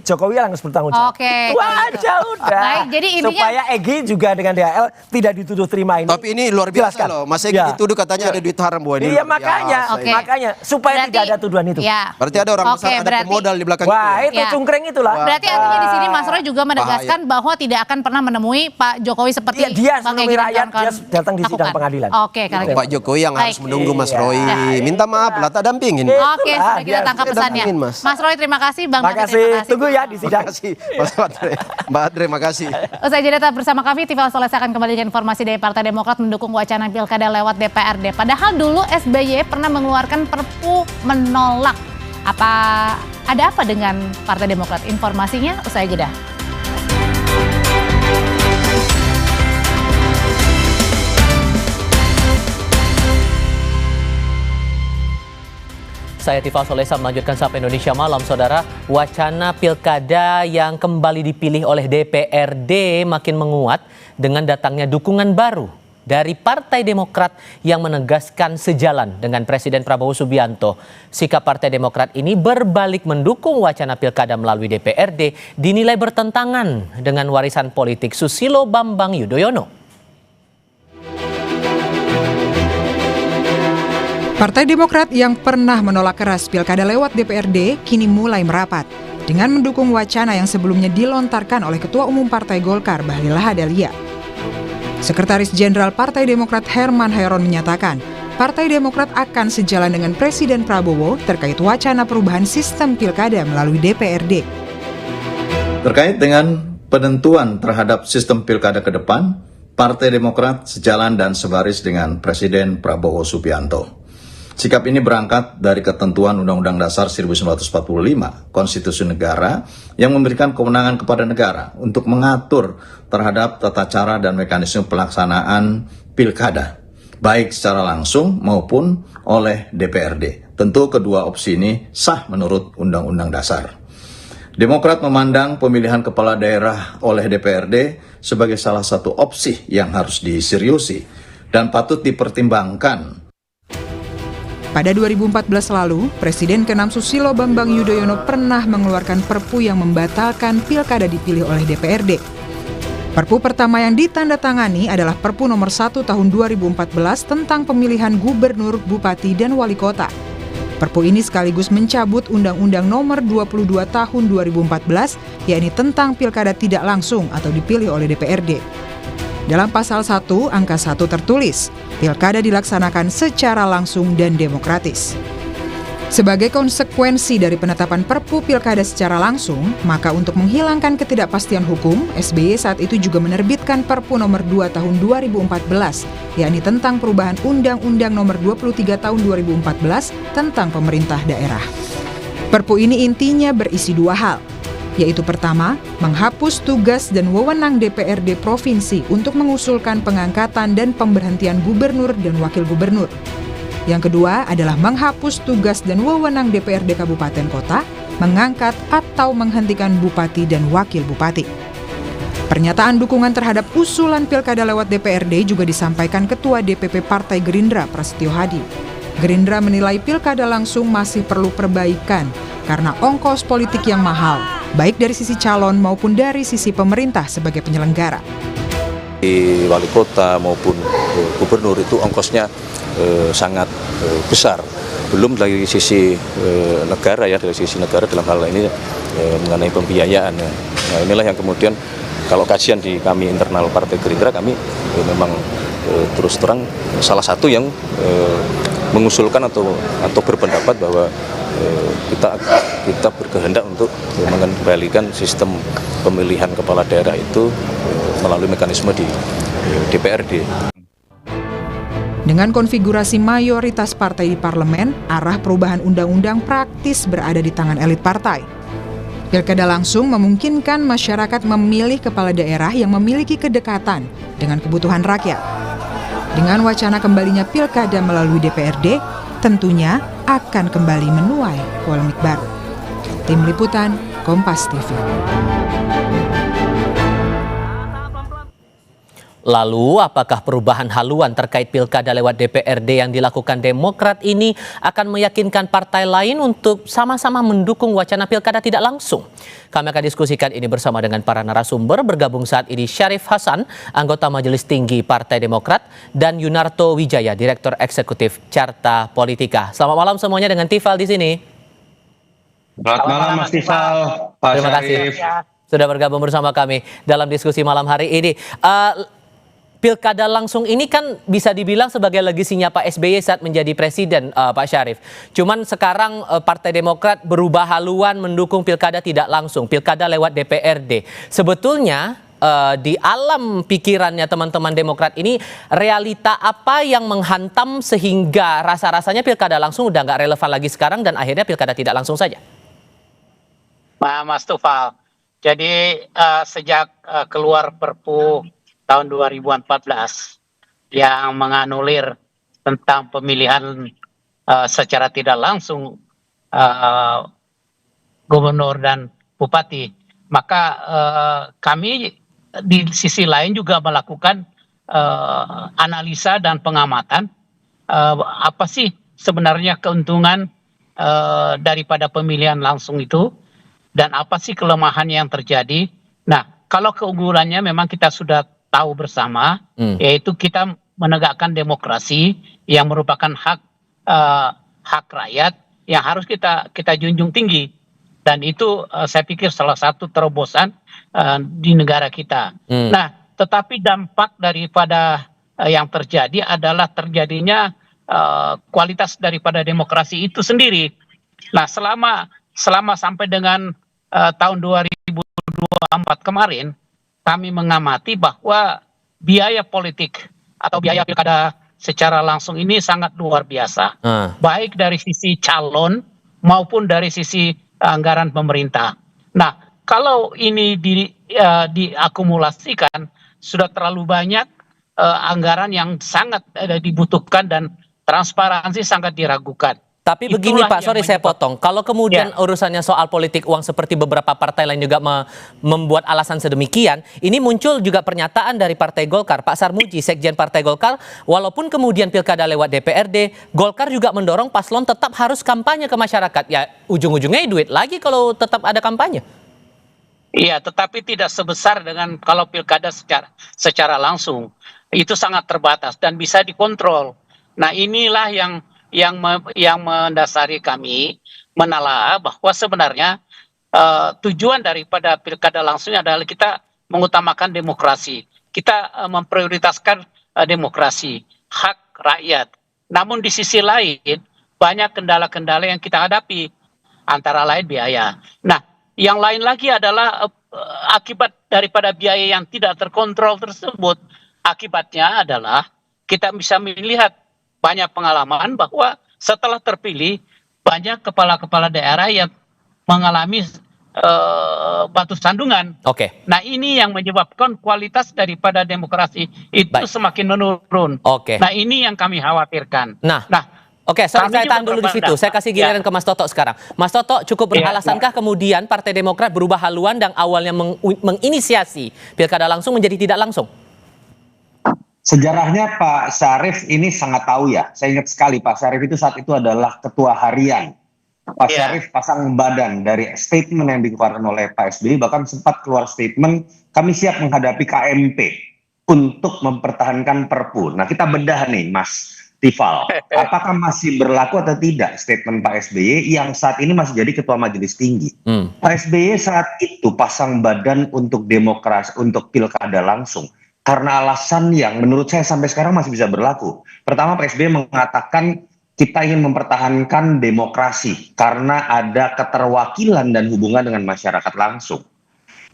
Jokowi yang harus bertanggung jawab. Itu aja udah. Baik, jadi intinya supaya Egi juga dengan DHL tidak dituduh terima ini. Tapi ini luar biasa loh. Mas Egi dituduh katanya ada duit haram buat ini. Iya makanya supaya tidak ada tuduhan itu. Berarti ada orang besar, ada pemodal di belakang itu. Wah itu cungkring itulah. Berarti artinya di sini Mas Roy juga menegaskan bahwa tidak akan pernah menemui Pak Jokowi seperti dia menemui rakyat, dia datang di sidang pengadilan. Oke, kalau Pak Jokowi yang harus menunggu Mas Roy. Minta maaf lah, tak dampingin. Oke, sudah kita tangkap pesannya. Mas Roy terima kasih, Bang David terima kasih. Tunggu ya di sidang. Terima kasih Mas Badre. Mbak Adre, makasih. Usai jeda tetap bersama kami, Tifal Soleh akan kembali dengan informasi dari Partai Demokrat mendukung wacana pilkada lewat DPRD. Padahal dulu SBY pernah mengeluarkan perpu menolak. Ada apa dengan Partai Demokrat? Informasinya usai jeda. Saya Tifal Solesa melanjutkan Sapa Indonesia Malam, Saudara. Wacana pilkada yang kembali dipilih oleh DPRD makin menguat dengan datangnya dukungan baru dari Partai Demokrat yang menegaskan sejalan dengan Presiden Prabowo Subianto. Sikap Partai Demokrat ini berbalik mendukung wacana pilkada melalui DPRD dinilai bertentangan dengan warisan politik Susilo Bambang Yudhoyono. Partai Demokrat yang pernah menolak keras pilkada lewat DPRD kini mulai merapat dengan mendukung wacana yang sebelumnya dilontarkan oleh Ketua Umum Partai Golkar Bahlil Lahadalia. Sekretaris Jenderal Partai Demokrat Herman Hairon menyatakan, Partai Demokrat akan sejalan dengan Presiden Prabowo terkait wacana perubahan sistem pilkada melalui DPRD. Terkait dengan penentuan terhadap sistem pilkada ke depan, Partai Demokrat sejalan dan sebaris dengan Presiden Prabowo Subianto. Sikap ini berangkat dari ketentuan Undang-Undang Dasar 1945, Konstitusi Negara, yang memberikan kewenangan kepada negara untuk mengatur terhadap tata cara dan mekanisme pelaksanaan pilkada, baik secara langsung maupun oleh DPRD. Tentu kedua opsi ini sah menurut Undang-Undang Dasar. Demokrat memandang pemilihan kepala daerah oleh DPRD sebagai salah satu opsi yang harus diseriusi dan patut dipertimbangkan. Pada 2014 lalu, Presiden ke-6 Susilo Bambang Yudhoyono pernah mengeluarkan Perpu yang membatalkan pilkada dipilih oleh DPRD. Perpu pertama yang ditandatangani adalah Perpu nomor 1 tahun 2014 tentang pemilihan gubernur, bupati, dan wali kota. Perpu ini sekaligus mencabut Undang-Undang nomor 22 tahun 2014, yakni tentang pilkada tidak langsung atau dipilih oleh DPRD. Dalam pasal 1, angka 1 tertulis, pilkada dilaksanakan secara langsung dan demokratis. Sebagai konsekuensi dari penetapan Perpu Pilkada secara langsung, maka untuk menghilangkan ketidakpastian hukum, SBY saat itu juga menerbitkan Perpu nomor 2 tahun 2014, yakni tentang perubahan Undang-Undang nomor 23 tahun 2014 tentang pemerintah daerah. Perpu ini intinya berisi dua hal, yaitu pertama, menghapus tugas dan wewenang DPRD provinsi untuk mengusulkan pengangkatan dan pemberhentian gubernur dan wakil gubernur. Yang kedua adalah menghapus tugas dan wewenang DPRD kabupaten kota, mengangkat atau menghentikan bupati dan wakil bupati. Pernyataan dukungan terhadap usulan pilkada lewat DPRD juga disampaikan Ketua DPP Partai Gerindra Prasetyo Hadi. Gerindra menilai pilkada langsung masih perlu perbaikan karena ongkos politik yang mahal, baik dari sisi calon maupun dari sisi pemerintah sebagai penyelenggara. Di wali kota maupun gubernur itu ongkosnya sangat besar. Belum dari sisi negara ya, dari sisi negara dalam hal ini mengenai pembiayaan. Nah inilah yang kemudian kalau kajian di kami internal Partai Gerindra, kami memang terus terang salah satu yang mengusulkan atau berpendapat bahwa kita berkehendak untuk mengembalikan sistem pemilihan kepala daerah itu melalui mekanisme di DPRD. Dengan konfigurasi mayoritas partai di parlemen, arah perubahan undang-undang praktis berada di tangan elit partai. Pilkada langsung memungkinkan masyarakat memilih kepala daerah yang memiliki kedekatan dengan kebutuhan rakyat. Dengan wacana kembalinya pilkada melalui DPRD, tentunya akan kembali menuai polemik baru. Tim Liputan, Kompas TV. Lalu, apakah perubahan haluan terkait pilkada lewat DPRD yang dilakukan Demokrat ini akan meyakinkan partai lain untuk sama-sama mendukung wacana pilkada tidak langsung? Kami akan diskusikan ini bersama dengan para narasumber. Bergabung saat ini Syarif Hasan, anggota Majelis Tinggi Partai Demokrat, dan Yunarto Wijaya, Direktur Eksekutif Carta Politika. Selamat malam semuanya dengan Tifal di sini. Selamat malam Mas Tifal, Pak Terima kasih sudah bergabung bersama kami dalam diskusi malam hari ini. Pilkada langsung ini kan bisa dibilang sebagai legasinya Pak SBY saat menjadi presiden, Pak Syarif. Cuman sekarang Partai Demokrat berubah haluan mendukung pilkada tidak langsung, pilkada lewat DPRD. Sebetulnya di alam pikirannya teman-teman Demokrat ini, realita apa yang menghantam sehingga rasa-rasanya pilkada langsung udah nggak relevan lagi sekarang dan akhirnya pilkada tidak langsung saja? Mas Tufal, jadi sejak keluar Perpu tahun 2014 yang menganulir tentang pemilihan secara tidak langsung gubernur dan bupati, maka kami di sisi lain juga melakukan analisa dan pengamatan apa sih sebenarnya keuntungan daripada pemilihan langsung itu dan apa sih kelemahan yang terjadi. Nah, kalau keunggulannya memang kita sudah tahu bersama, yaitu kita menegakkan demokrasi yang merupakan hak rakyat yang harus kita junjung tinggi, dan itu saya pikir salah satu terobosan di negara kita. Nah, tetapi dampak daripada yang terjadi adalah terjadinya kualitas daripada demokrasi itu sendiri. Nah, selama sampai dengan tahun 2024 kemarin, kami mengamati bahwa biaya politik atau biaya pilkada secara langsung ini sangat luar biasa, baik dari sisi calon maupun dari sisi anggaran pemerintah. Nah, kalau ini diakumulasikan, sudah terlalu banyak anggaran yang sangat dibutuhkan dan transparansi sangat diragukan. Tapi begini Pak, sorry saya potong. Kalau kemudian urusannya soal politik uang seperti beberapa partai lain juga membuat alasan sedemikian, ini muncul juga pernyataan dari Partai Golkar, Pak Sarmuji, Sekjen Partai Golkar, walaupun kemudian pilkada lewat DPRD, Golkar juga mendorong paslon tetap harus kampanye ke masyarakat. Ya ujung-ujungnya duit lagi kalau tetap ada kampanye. Iya, tetapi tidak sebesar dengan kalau pilkada secara langsung. Itu sangat terbatas dan bisa dikontrol. Nah, inilah yang mendasari kami menelaah bahwa sebenarnya tujuan daripada pilkada langsung adalah kita mengutamakan demokrasi. Kita memprioritaskan demokrasi, hak rakyat. Namun di sisi lain banyak kendala-kendala yang kita hadapi, antara lain biaya. Nah, yang lain lagi adalah akibat daripada biaya yang tidak terkontrol tersebut. Akibatnya adalah kita bisa melihat banyak pengalaman bahwa setelah terpilih banyak kepala-kepala daerah yang mengalami batu sandungan. Oke. Nah, ini yang menyebabkan kualitas daripada demokrasi itu semakin menurun. Oke. Nah, ini yang kami khawatirkan. Nah, oke, sorry saya tahan dulu di situ. Saya kasih giliran ke Mas Toto sekarang. Mas Toto, cukup beralasankah kemudian Partai Demokrat berubah haluan dan awalnya menginisiasi pilkada langsung menjadi tidak langsung? Sejarahnya Pak Syarif ini sangat tahu ya. Saya ingat sekali Pak Syarif itu saat itu adalah ketua harian. Pak Syarif pasang badan dari statement yang dikeluarkan oleh Pak SBY, bahkan sempat keluar statement kami siap menghadapi KMP untuk mempertahankan Perpu. Nah, kita bedah nih Mas Tifal, apakah masih berlaku atau tidak statement Pak SBY yang saat ini masih jadi Ketua Majelis Tinggi? Pak SBY saat itu pasang badan untuk demokrasi, untuk pilkada langsung. Karena alasan yang menurut saya sampai sekarang masih bisa berlaku. Pertama, Pak SBY mengatakan kita ingin mempertahankan demokrasi karena ada keterwakilan dan hubungan dengan masyarakat langsung.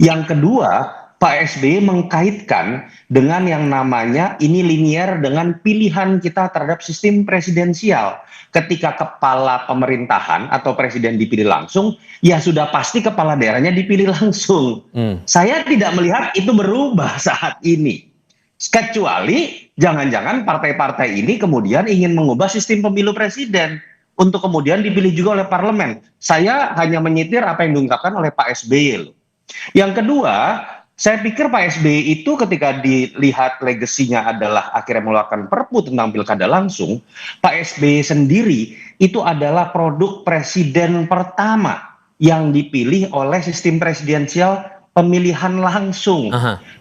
Yang kedua, Pak SBY mengkaitkan dengan yang namanya ini linier dengan pilihan kita terhadap sistem presidensial. Ketika kepala pemerintahan atau presiden dipilih langsung, ya sudah pasti kepala daerahnya dipilih langsung. Saya tidak melihat itu berubah saat ini. Kecuali jangan-jangan partai-partai ini kemudian ingin mengubah sistem pemilu presiden untuk kemudian dipilih juga oleh parlemen. Saya hanya menyitir apa yang diungkapkan oleh Pak SBY. Yang kedua, saya pikir Pak SBY itu ketika dilihat legasinya adalah akhirnya mengeluarkan Perpu tentang pilkada langsung, Pak SBY sendiri itu adalah produk presiden pertama yang dipilih oleh sistem presidensial pemilihan langsung.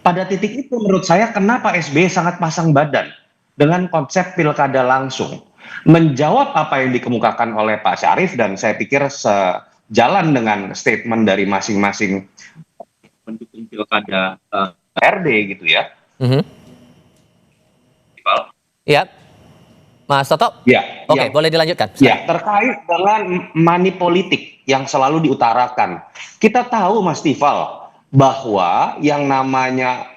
Pada titik itu menurut saya kenapa SBY sangat pasang badan dengan konsep pilkada langsung. Menjawab apa yang dikemukakan oleh Pak Syarif dan saya pikir sejalan dengan statement dari masing-masing mendukung pilkada RD gitu ya. Ya, Mas Toto. Ya. Oke, boleh dilanjutkan. Ya, terkait dengan money politik yang selalu diutarakan. Kita tahu Mas Tifal bahwa yang namanya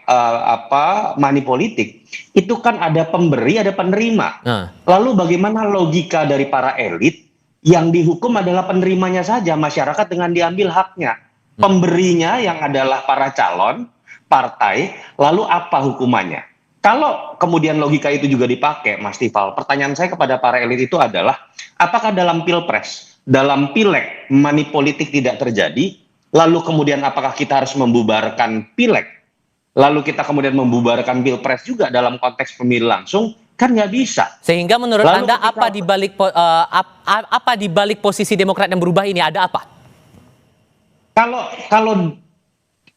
money politik itu kan ada pemberi, ada penerima. Lalu bagaimana logika dari para elit yang dihukum adalah penerimanya saja, masyarakat dengan diambil haknya. Pemberinya yang adalah para calon, partai, lalu apa hukumannya? Kalau kemudian logika itu juga dipakai, Mas Tifal, pertanyaan saya kepada para elit itu adalah, apakah dalam pilpres, dalam pileg, money politik tidak terjadi, lalu kemudian apakah kita harus membubarkan pileg, lalu kita kemudian membubarkan pilpres juga dalam konteks pemilu langsung, kan nggak bisa. Sehingga menurut Anda apa di balik posisi Demokrat yang berubah ini, ada apa? Kalau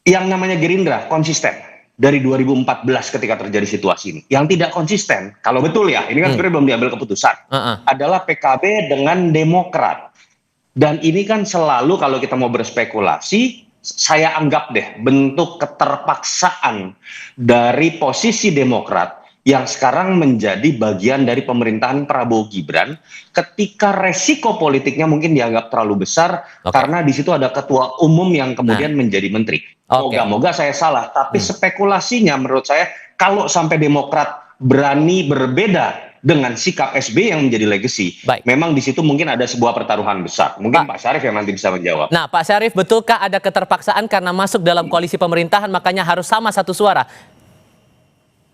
yang namanya Gerindra konsisten dari 2014 ketika terjadi situasi ini, yang tidak konsisten, kalau betul ya, ini kan sebenarnya belum diambil keputusan, adalah PKB dengan Demokrat. Dan ini kan selalu kalau kita mau berspekulasi, saya anggap deh bentuk keterpaksaan dari posisi Demokrat yang sekarang menjadi bagian dari pemerintahan Prabowo Gibran ketika resiko politiknya mungkin dianggap terlalu besar karena di situ ada ketua umum yang kemudian menjadi menteri. Moga-moga saya salah, tapi spekulasinya menurut saya kalau sampai Demokrat berani berbeda dengan sikap SBY yang menjadi legacy. Memang di situ mungkin ada sebuah pertaruhan besar. Mungkin Pak Syarif yang nanti bisa menjawab. Nah, Pak Syarif, betulkah ada keterpaksaan karena masuk dalam koalisi pemerintahan makanya harus sama satu suara?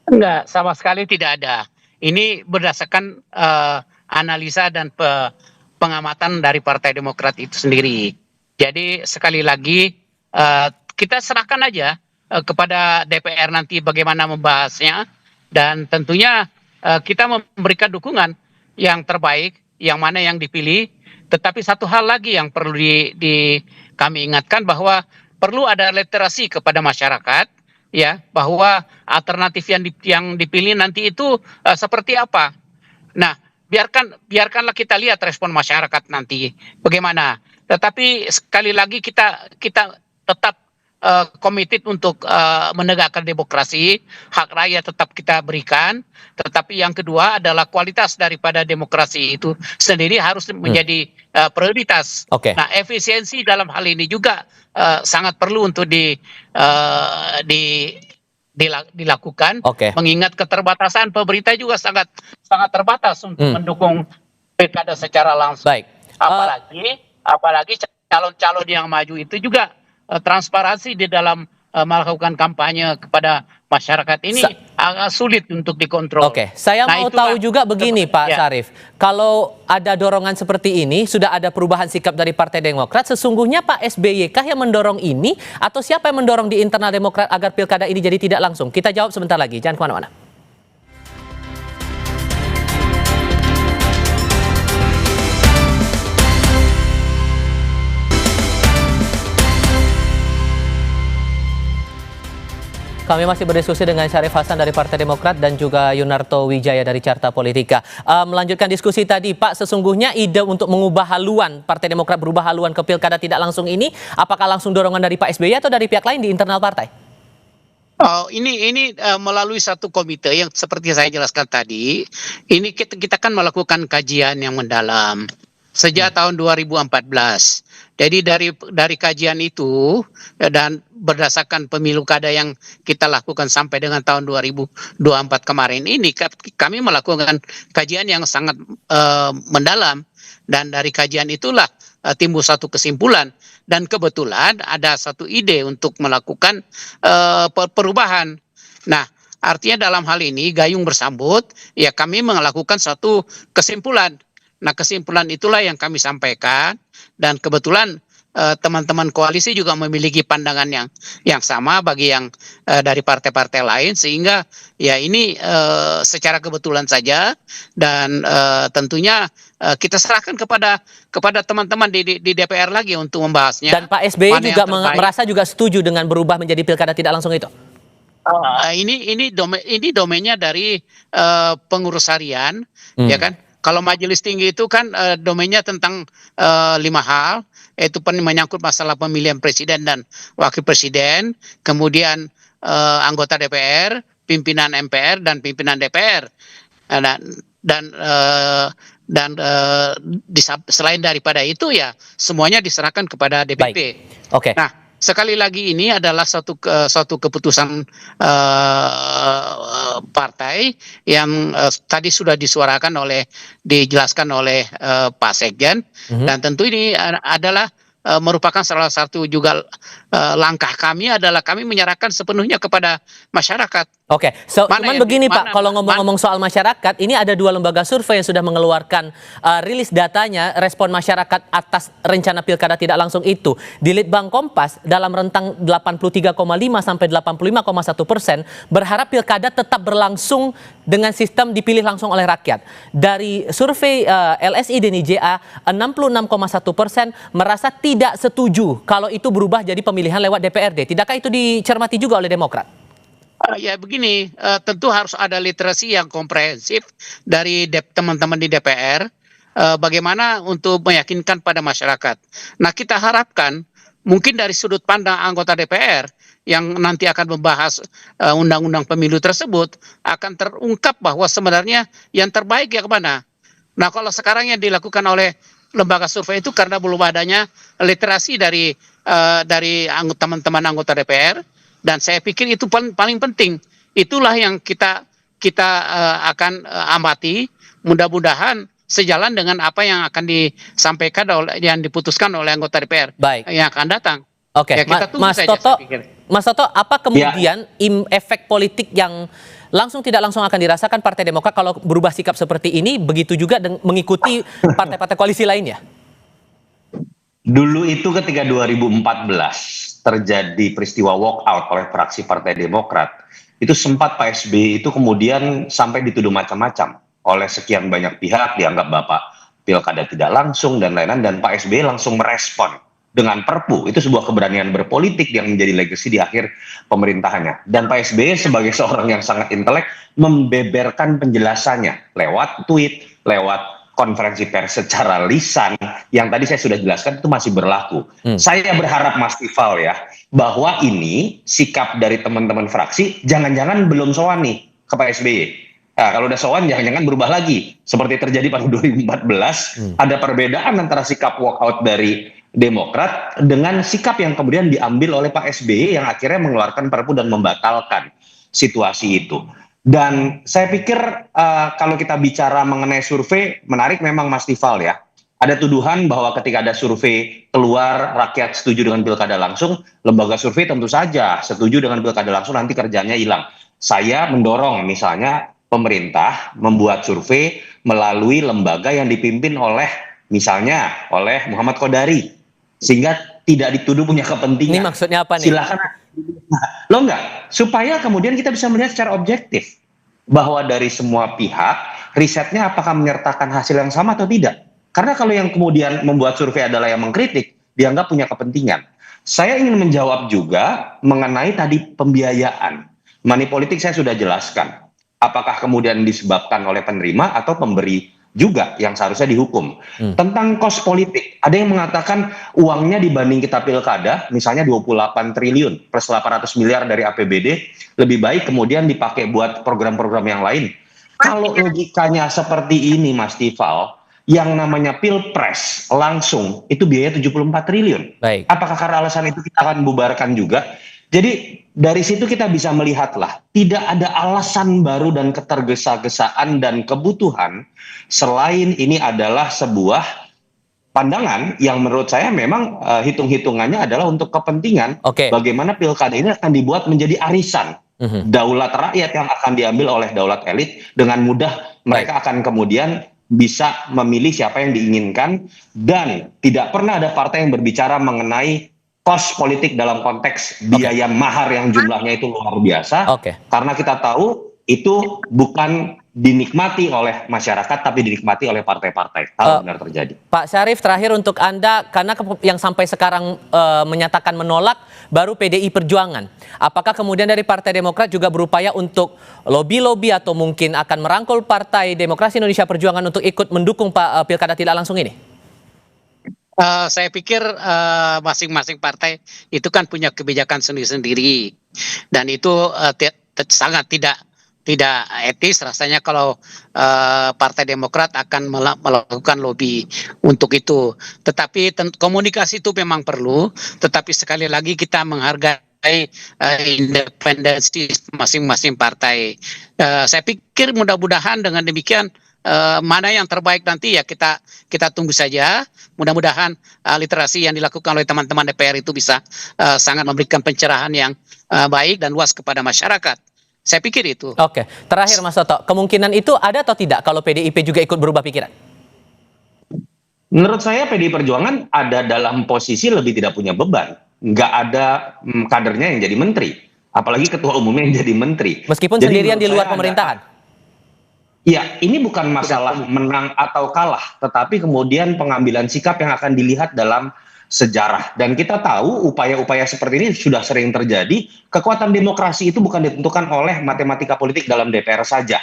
Enggak, sama sekali tidak ada. Ini berdasarkan analisa dan pengamatan dari Partai Demokrat itu sendiri. Jadi sekali lagi kita serahkan aja kepada DPR nanti bagaimana membahasnya, dan tentunya kita memberikan dukungan yang terbaik, yang mana yang dipilih. Tetapi satu hal lagi yang perlu kami ingatkan, bahwa perlu ada literasi kepada masyarakat, ya, bahwa alternatif yang dipilih nanti itu seperti apa. Nah, biarkanlah kita lihat respon masyarakat nanti bagaimana. Tetapi sekali lagi kita tetap committed untuk menegakkan demokrasi, hak rakyat tetap kita berikan. Tetapi yang kedua adalah kualitas daripada demokrasi itu sendiri harus menjadi prioritas. Nah, efisiensi dalam hal ini juga sangat perlu untuk dilakukan. Mengingat keterbatasan pemerintah juga sangat terbatas untuk mendukung pilkada secara langsung. Apalagi calon-calon yang maju itu juga transparansi di dalam melakukan kampanye kepada masyarakat ini agak sulit untuk dikontrol. Saya mau tahu juga begini, Pak Syarif. Kalau ada dorongan seperti ini, sudah ada perubahan sikap dari Partai Demokrat, sesungguhnya Pak SBY kah yang mendorong ini, atau siapa yang mendorong di internal Demokrat agar pilkada ini jadi tidak langsung? Kita jawab sebentar lagi, jangan kemana-mana. Kami masih berdiskusi dengan Syarif Hasan dari Partai Demokrat dan juga Yunarto Wijaya dari Carta Politika. Melanjutkan diskusi tadi, Pak, sesungguhnya ide untuk mengubah haluan, Partai Demokrat berubah haluan ke pilkada tidak langsung ini, apakah langsung dorongan dari Pak SBY atau dari pihak lain di internal partai? Ini melalui satu komite yang seperti saya jelaskan tadi, ini kita kan melakukan kajian yang mendalam sejak tahun 2014. Jadi dari kajian itu dan berdasarkan pemilu kada yang kita lakukan sampai dengan tahun 2024 kemarin ini, kami melakukan kajian yang sangat mendalam, dan dari kajian itulah timbul satu kesimpulan, dan kebetulan ada satu ide untuk melakukan perubahan. Nah, artinya dalam hal ini gayung bersambut, ya kami melakukan satu kesimpulan. Nah, kesimpulan itulah yang kami sampaikan, dan kebetulan teman-teman koalisi juga memiliki pandangan yang sama bagi yang dari partai-partai lain, sehingga ya ini secara kebetulan saja, dan tentunya kita serahkan kepada teman-teman di DPR lagi untuk membahasnya. Dan Pak SBY juga merasa juga setuju dengan berubah menjadi pilkada tidak langsung itu? Ini domainnya dari pengurus harian, ya kan? Kalau majelis tinggi itu kan domainnya tentang 5 hal, yaitu menyangkut masalah pemilihan presiden dan wakil presiden, kemudian anggota DPR, pimpinan MPR dan pimpinan DPR, dan selain daripada itu ya semuanya diserahkan kepada DPP. Nah, sekali lagi ini adalah suatu keputusan partai yang tadi sudah dijelaskan oleh Pak Sekjen, dan tentu ini adalah merupakan salah satu juga langkah kami adalah kami menyerahkan sepenuhnya kepada masyarakat. Cuman begini Pak, kalau ngomong-ngomong soal masyarakat, ini ada 2 lembaga survei yang sudah mengeluarkan rilis datanya, respon masyarakat atas rencana pilkada tidak langsung itu. Di Litbang Kompas dalam rentang 83,5 sampai 85,1% berharap pilkada tetap berlangsung dengan sistem dipilih langsung oleh rakyat. Dari survei LSI dan IJA, 66,1% merasa tidak setuju kalau itu berubah jadi pemilihan lewat DPRD. Tidakkah itu dicermati juga oleh Demokrat? Ya begini, tentu harus ada literasi yang komprehensif dari teman-teman di DPR, bagaimana untuk meyakinkan pada masyarakat. Nah, kita harapkan mungkin dari sudut pandang anggota DPR yang nanti akan membahas undang-undang pemilu tersebut, akan terungkap bahwa sebenarnya yang terbaik yang kemana. Nah, kalau sekarang yang dilakukan oleh lembaga survei itu karena belum adanya literasi dari teman-teman anggota DPR, dan saya pikir itu paling penting. Itulah yang kita akan amati mudah-mudahan sejalan dengan apa yang akan disampaikan yang diputuskan oleh anggota DPR yang akan datang. Oke, Ya, kita tunggu Mas saja, Toto, saya pikir. Mas Toto, apa kemudian efek politik yang langsung tidak langsung akan dirasakan Partai Demokrat kalau berubah sikap seperti ini, begitu juga mengikuti partai-partai koalisi lainnya? Dulu itu ketika 2014 terjadi peristiwa walkout oleh fraksi Partai Demokrat, itu sempat Pak SBY itu kemudian sampai dituduh macam-macam oleh sekian banyak pihak, dianggap Bapak pilkada tidak langsung dan lain-lain, dan Pak SBY langsung merespon dengan Perpu. Itu sebuah keberanian berpolitik yang menjadi legacy di akhir pemerintahannya. Dan Pak SBY sebagai seorang yang sangat intelek membeberkan penjelasannya lewat tweet, lewat konferensi pers secara lisan yang tadi saya sudah jelaskan itu masih berlaku. Saya berharap Mas Tifal ya, bahwa ini sikap dari teman-teman fraksi jangan-jangan belum sowan nih ke Pak SBY. Nah, kalau udah sowan jangan-jangan berubah lagi. Seperti terjadi pada 2014, ada perbedaan antara sikap walkout dari Demokrat dengan sikap yang kemudian diambil oleh Pak SBY yang akhirnya mengeluarkan Perpu dan membatalkan situasi itu. Dan saya pikir kalau kita bicara mengenai survei, menarik memang Mas Tifal ya. Ada tuduhan bahwa ketika ada survei keluar rakyat setuju dengan pilkada langsung, lembaga survei tentu saja setuju dengan pilkada langsung, nanti kerjanya hilang. Saya mendorong misalnya pemerintah membuat survei melalui lembaga yang dipimpin oleh misalnya oleh Muhammad Kodari, sehingga tidak dituduh punya kepentingan. Ini maksudnya apa nih? Silakan. Lo enggak, supaya kemudian kita bisa melihat secara objektif bahwa dari semua pihak risetnya apakah menyertakan hasil yang sama atau tidak. Karena kalau yang kemudian membuat survei adalah yang mengkritik, dianggap punya kepentingan. Saya ingin menjawab juga mengenai tadi pembiayaan. Money politik saya sudah jelaskan. Apakah kemudian disebabkan oleh penerima atau pemberi juga yang seharusnya dihukum. Tentang kos politik, ada yang mengatakan uangnya dibanding kita pilkada, misalnya 28 triliun plus 800 miliar dari APBD, lebih baik kemudian dipakai buat program-program yang lain. Kalau logikanya seperti ini Mas Tifal, yang namanya pilpres langsung itu biaya 74 triliun. Apakah karena alasan itu kita akan bubarkan juga? Jadi dari situ kita bisa melihatlah tidak ada alasan baru dan ketergesa-gesaan dan kebutuhan selain ini adalah sebuah pandangan yang menurut saya memang hitung-hitungannya adalah untuk kepentingan bagaimana pilkada ini akan dibuat menjadi arisan. Daulat rakyat yang akan diambil oleh daulat elit, dengan mudah mereka akan kemudian bisa memilih siapa yang diinginkan, dan tidak pernah ada partai yang berbicara mengenai kos politik dalam konteks biaya mahar yang jumlahnya itu luar biasa, karena kita tahu itu bukan dinikmati oleh masyarakat tapi dinikmati oleh partai-partai kalau benar terjadi. Pak Syarif, terakhir untuk Anda, karena yang sampai sekarang menyatakan menolak baru PDI Perjuangan. Apakah kemudian dari Partai Demokrat juga berupaya untuk lobby-lobby atau mungkin akan merangkul Partai Demokrasi Indonesia Perjuangan untuk ikut mendukung pilkada tidak langsung ini? Saya pikir masing-masing partai itu kan punya kebijakan sendiri-sendiri, dan itu sangat tidak etis rasanya kalau Partai Demokrat akan melakukan lobby untuk itu. Tetapi komunikasi itu memang perlu, tetapi sekali lagi kita menghargai independensi masing-masing partai. Saya pikir mudah-mudahan dengan demikian mana yang terbaik nanti ya kita tunggu saja. Mudah-mudahan literasi yang dilakukan oleh teman-teman DPR itu bisa sangat memberikan pencerahan yang baik dan luas kepada masyarakat. Saya pikir itu. Oke, terakhir Mas Toto, kemungkinan itu ada atau tidak kalau PDIP juga ikut berubah pikiran? Menurut saya PDI Perjuangan ada dalam posisi lebih tidak punya beban. Nggak ada kadernya yang jadi menteri. Apalagi ketua umumnya yang jadi menteri. Meskipun jadi sendirian di luar pemerintahan? Ya, ini bukan masalah menang atau kalah. Tetapi kemudian pengambilan sikap yang akan dilihat dalam sejarah. Dan kita tahu upaya-upaya seperti ini sudah sering terjadi. Kekuatan demokrasi itu bukan ditentukan oleh matematika politik dalam DPR saja.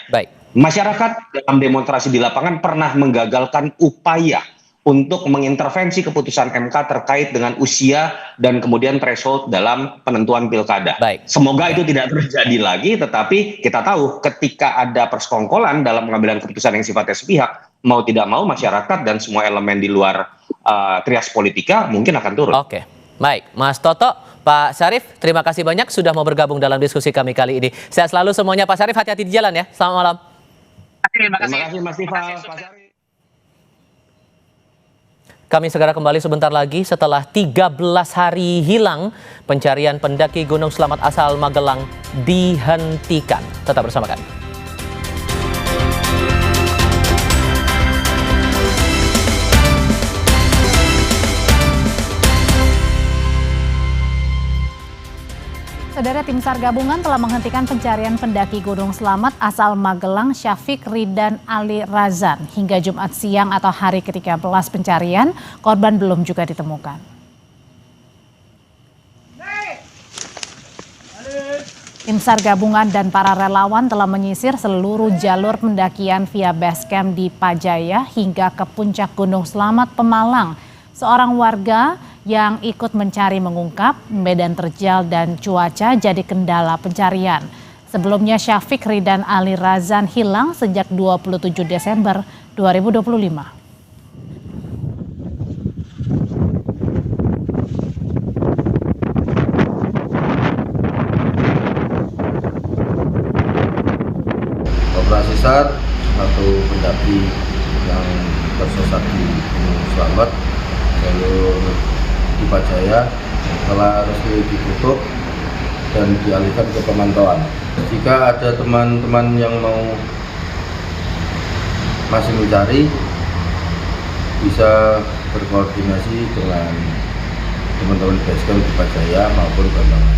Masyarakat dalam demonstrasi di lapangan pernah menggagalkan upaya untuk mengintervensi keputusan MK terkait dengan usia dan kemudian threshold dalam penentuan pilkada. Semoga itu tidak terjadi lagi, tetapi kita tahu ketika ada persekongkolan dalam pengambilan keputusan yang sifatnya sepihak, mau tidak mau masyarakat dan semua elemen di luar trias politika mungkin akan turun. Oke, baik. Mas Toto, Pak Syarif, terima kasih banyak sudah mau bergabung dalam diskusi kami kali ini. Sehat selalu semuanya Pak Syarif, hati-hati di jalan ya. Selamat malam. Terima Terima kasih Mas Tifal. Pak Syarif. Kami segera kembali sebentar lagi setelah 13 hari hilang, pencarian pendaki Gunung Selamat asal Magelang dihentikan. Tetap bersama kami. Saudara, tim SAR gabungan telah menghentikan pencarian pendaki Gunung Selamat asal Magelang Syafiq Ridan Ali Razan. Hingga Jumat siang atau hari ke-13 pencarian, korban belum juga ditemukan. Tim SAR gabungan dan para relawan telah menyisir seluruh jalur pendakian via base camp di Pajaya hingga ke puncak Gunung Selamat Pemalang. Seorang warga yang ikut mencari mengungkap medan terjal dan cuaca jadi kendala pencarian. Sebelumnya Syafiq Ridan Ali Razan hilang sejak 27 Desember 2025. Operasi SAR, satu pendaki yang tersesat di Gunung Selamat jalur di Pajaya telah resmi ditutup dan dialihkan ke pemantauan. Jika ada teman-teman yang mau masih mencari, bisa berkoordinasi dengan teman-teman basecamp di Pajaya maupun Bambangan.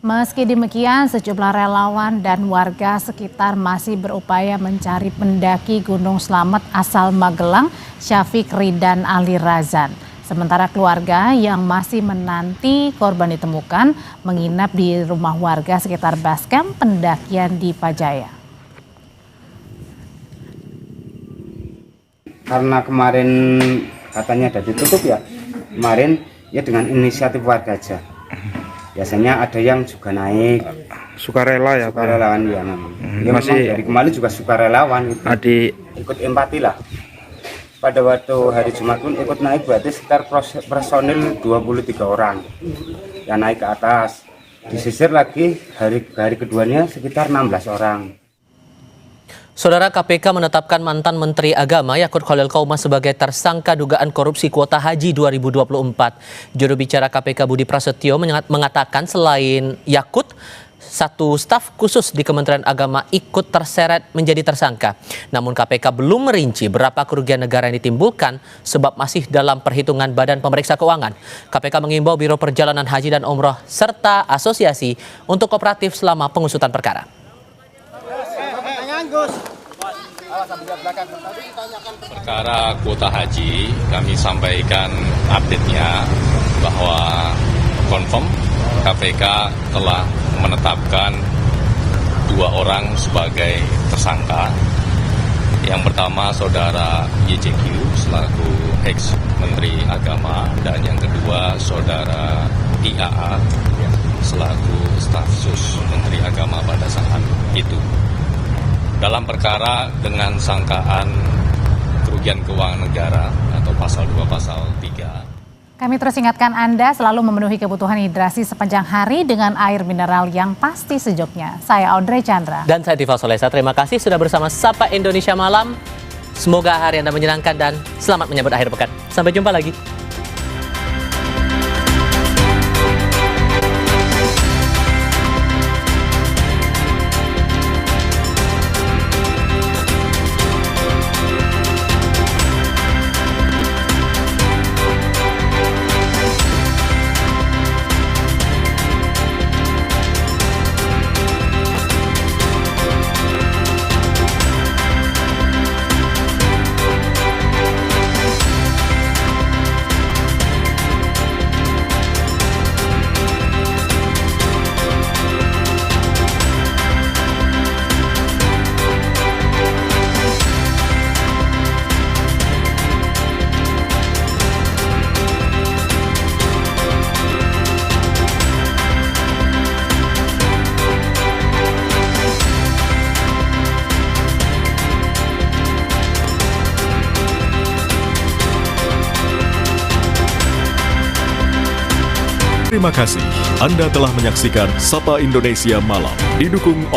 Meski demikian, sejumlah relawan dan warga sekitar masih berupaya mencari pendaki Gunung Selamat asal Magelang, Syafiq Ridan Ali Razan. Sementara keluarga yang masih menanti korban ditemukan menginap di rumah warga sekitar basecamp pendakian di Pajaya. Karena kemarin katanya ada ditutup ya, kemarin ya dengan inisiatif warga aja. Biasanya ada yang juga naik sukarela ya, sukarelawan ya memang. Ya masih memang dari kemarin juga sukarelawan itu. Ikut empati lah. Pada waktu hari Jumat pun ikut naik, berarti sekitar personil 23 orang yang naik ke atas. Disisir lagi hari keduanya sekitar 16 orang. Saudara, KPK menetapkan mantan Menteri Agama Yakut Khalil Qaumas sebagai tersangka dugaan korupsi kuota haji 2024. Juru bicara KPK Budi Prasetyo mengatakan selain Yakut, satu staf khusus di Kementerian Agama ikut terseret menjadi tersangka. Namun KPK belum merinci berapa kerugian negara yang ditimbulkan sebab masih dalam perhitungan Badan Pemeriksa Keuangan. KPK mengimbau Biro Perjalanan Haji dan Umroh serta asosiasi untuk kooperatif selama pengusutan perkara. Perkara kuota haji, kami sampaikan update-nya bahwa confirm KPK telah menetapkan 2 orang sebagai tersangka. Yang pertama saudara YJQ selaku ex-Menteri Agama, dan yang kedua saudara IAA selaku staf sus Menteri Agama pada saat itu. Dalam perkara dengan sangkaan kerugian keuangan negara atau pasal 2 pasal 3. Kami terus ingatkan Anda selalu memenuhi kebutuhan hidrasi sepanjang hari dengan air mineral yang pasti sejuknya. Saya Audrey Chandra. Dan saya Tifal Solesa. Terima kasih sudah bersama Sapa Indonesia Malam. Semoga hari Anda menyenangkan dan selamat menyambut akhir pekan. Sampai jumpa lagi. Terima kasih Anda telah menyaksikan Sapa Indonesia Malam, didukung